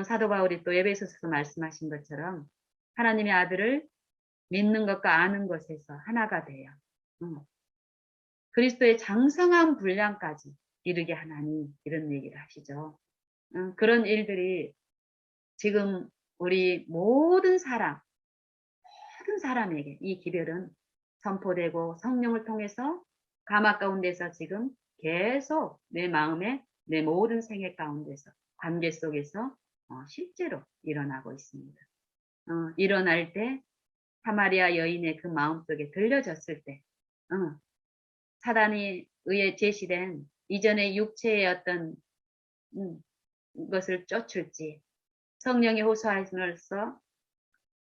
사도 바울이 또 에베소서에서 말씀하신 것처럼 하나님의 아들을 믿는 것과 아는 것에서 하나가 돼요. 그리스도의 장성한 분량까지 이르게 하나니 이런 얘기를 하시죠. 그런 일들이 지금 우리 모든 사람에게 이 기별은 선포되고 성령을 통해서 감화 가운데서 지금 계속 내 마음에 내 모든 생애 가운데서 관계 속에서 실제로 일어나고 있습니다. 일어날 때 사마리아 여인의 그 마음속에 들려졌을 때 사단이 의해 제시된 이전의 육체의 어떤 것을 쫓을지 성령의 호소함으로써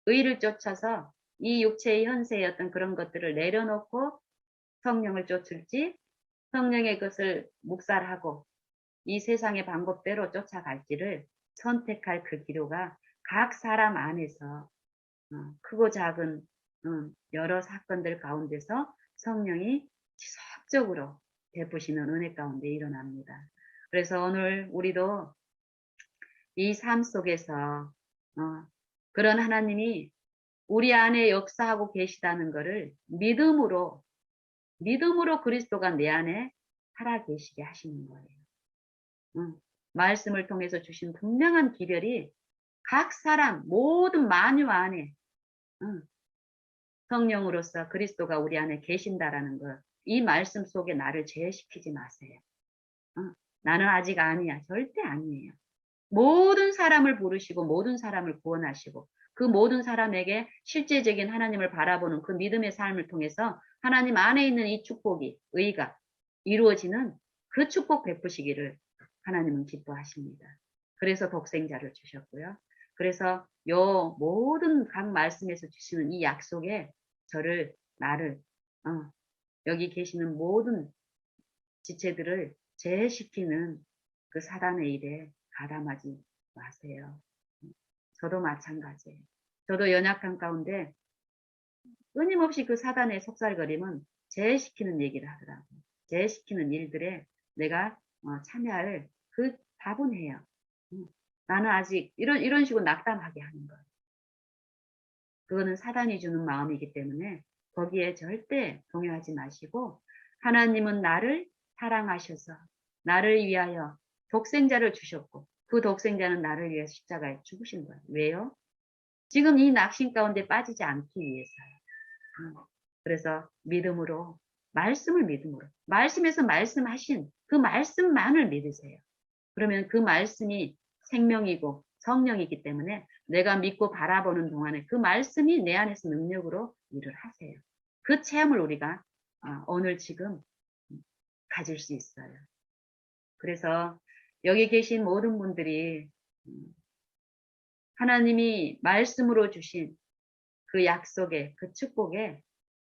의를 쫓아서 이 육체의 현세의 어떤 그런 것들을 내려놓고 성령을 쫓을지 성령의 것을 묵살하고 이 세상의 방법대로 쫓아갈지를 선택할 그 기로가 각 사람 안에서 크고 작은 여러 사건들 가운데서 성령이 지속적으로 베푸시는 은혜 가운데 일어납니다. 그래서 오늘 우리도 이 삶 속에서 그런 하나님이 우리 안에 역사하고 계시다는 것을 믿음으로 그리스도가 내 안에 살아 계시게 하시는 거예요. 말씀을 통해서 주신 분명한 기별이 각 사람 모든 만유 안에 성령으로서 그리스도가 우리 안에 계신다라는 것, 이 말씀 속에 나를 제외시키지 마세요. 나는 아직 아니야. 절대 아니에요. 모든 사람을 부르시고 모든 사람을 구원하시고 그 모든 사람에게 실제적인 하나님을 바라보는 그 믿음의 삶을 통해서 하나님 안에 있는 이 축복이 의가 이루어지는 그 축복 베푸시기를 하나님은 기뻐하십니다. 그래서 독생자를 주셨고요. 그래서 요 모든 각 말씀에서 주시는 이 약속에 나를 여기 계시는 모든 지체들을 제외시키는 그 사단의 일에 가담하지 마세요. 저도 마찬가지예요. 저도 연약한 가운데 끊임없이 그 사단의 속살거림은 제외시키는 얘기를 하더라고요. 제외시키는 일들에 내가 참여할 그 답은 해요. 나는 아직 이런 식으로 낙담하게 하는 거예요. 그거는 사단이 주는 마음이기 때문에 거기에 절대 동요하지 마시고 하나님은 나를 사랑하셔서 나를 위하여 독생자를 주셨고 그 독생자는 나를 위해 십자가에 죽으신 거예요. 왜요? 지금 이 낙심 가운데 빠지지 않기 위해서요. 그래서 믿음으로 말씀을 믿음으로 말씀에서 말씀하신 그 말씀만을 믿으세요. 그러면 그 말씀이 생명이고 성령이기 때문에 내가 믿고 바라보는 동안에 그 말씀이 내 안에서 능력으로 일을 하세요. 그 체험을 우리가 오늘 지금 가질 수 있어요. 그래서 여기 계신 모든 분들이 하나님이 말씀으로 주신 그 약속에, 그 축복에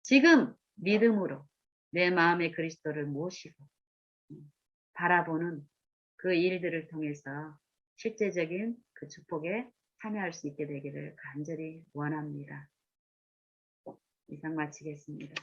지금 믿음으로 내 마음에 그리스도를 모시고 바라보는 그 일들을 통해서 실제적인 그 축복에 참여할 수 있게 되기를 간절히 원합니다. 이상 마치겠습니다.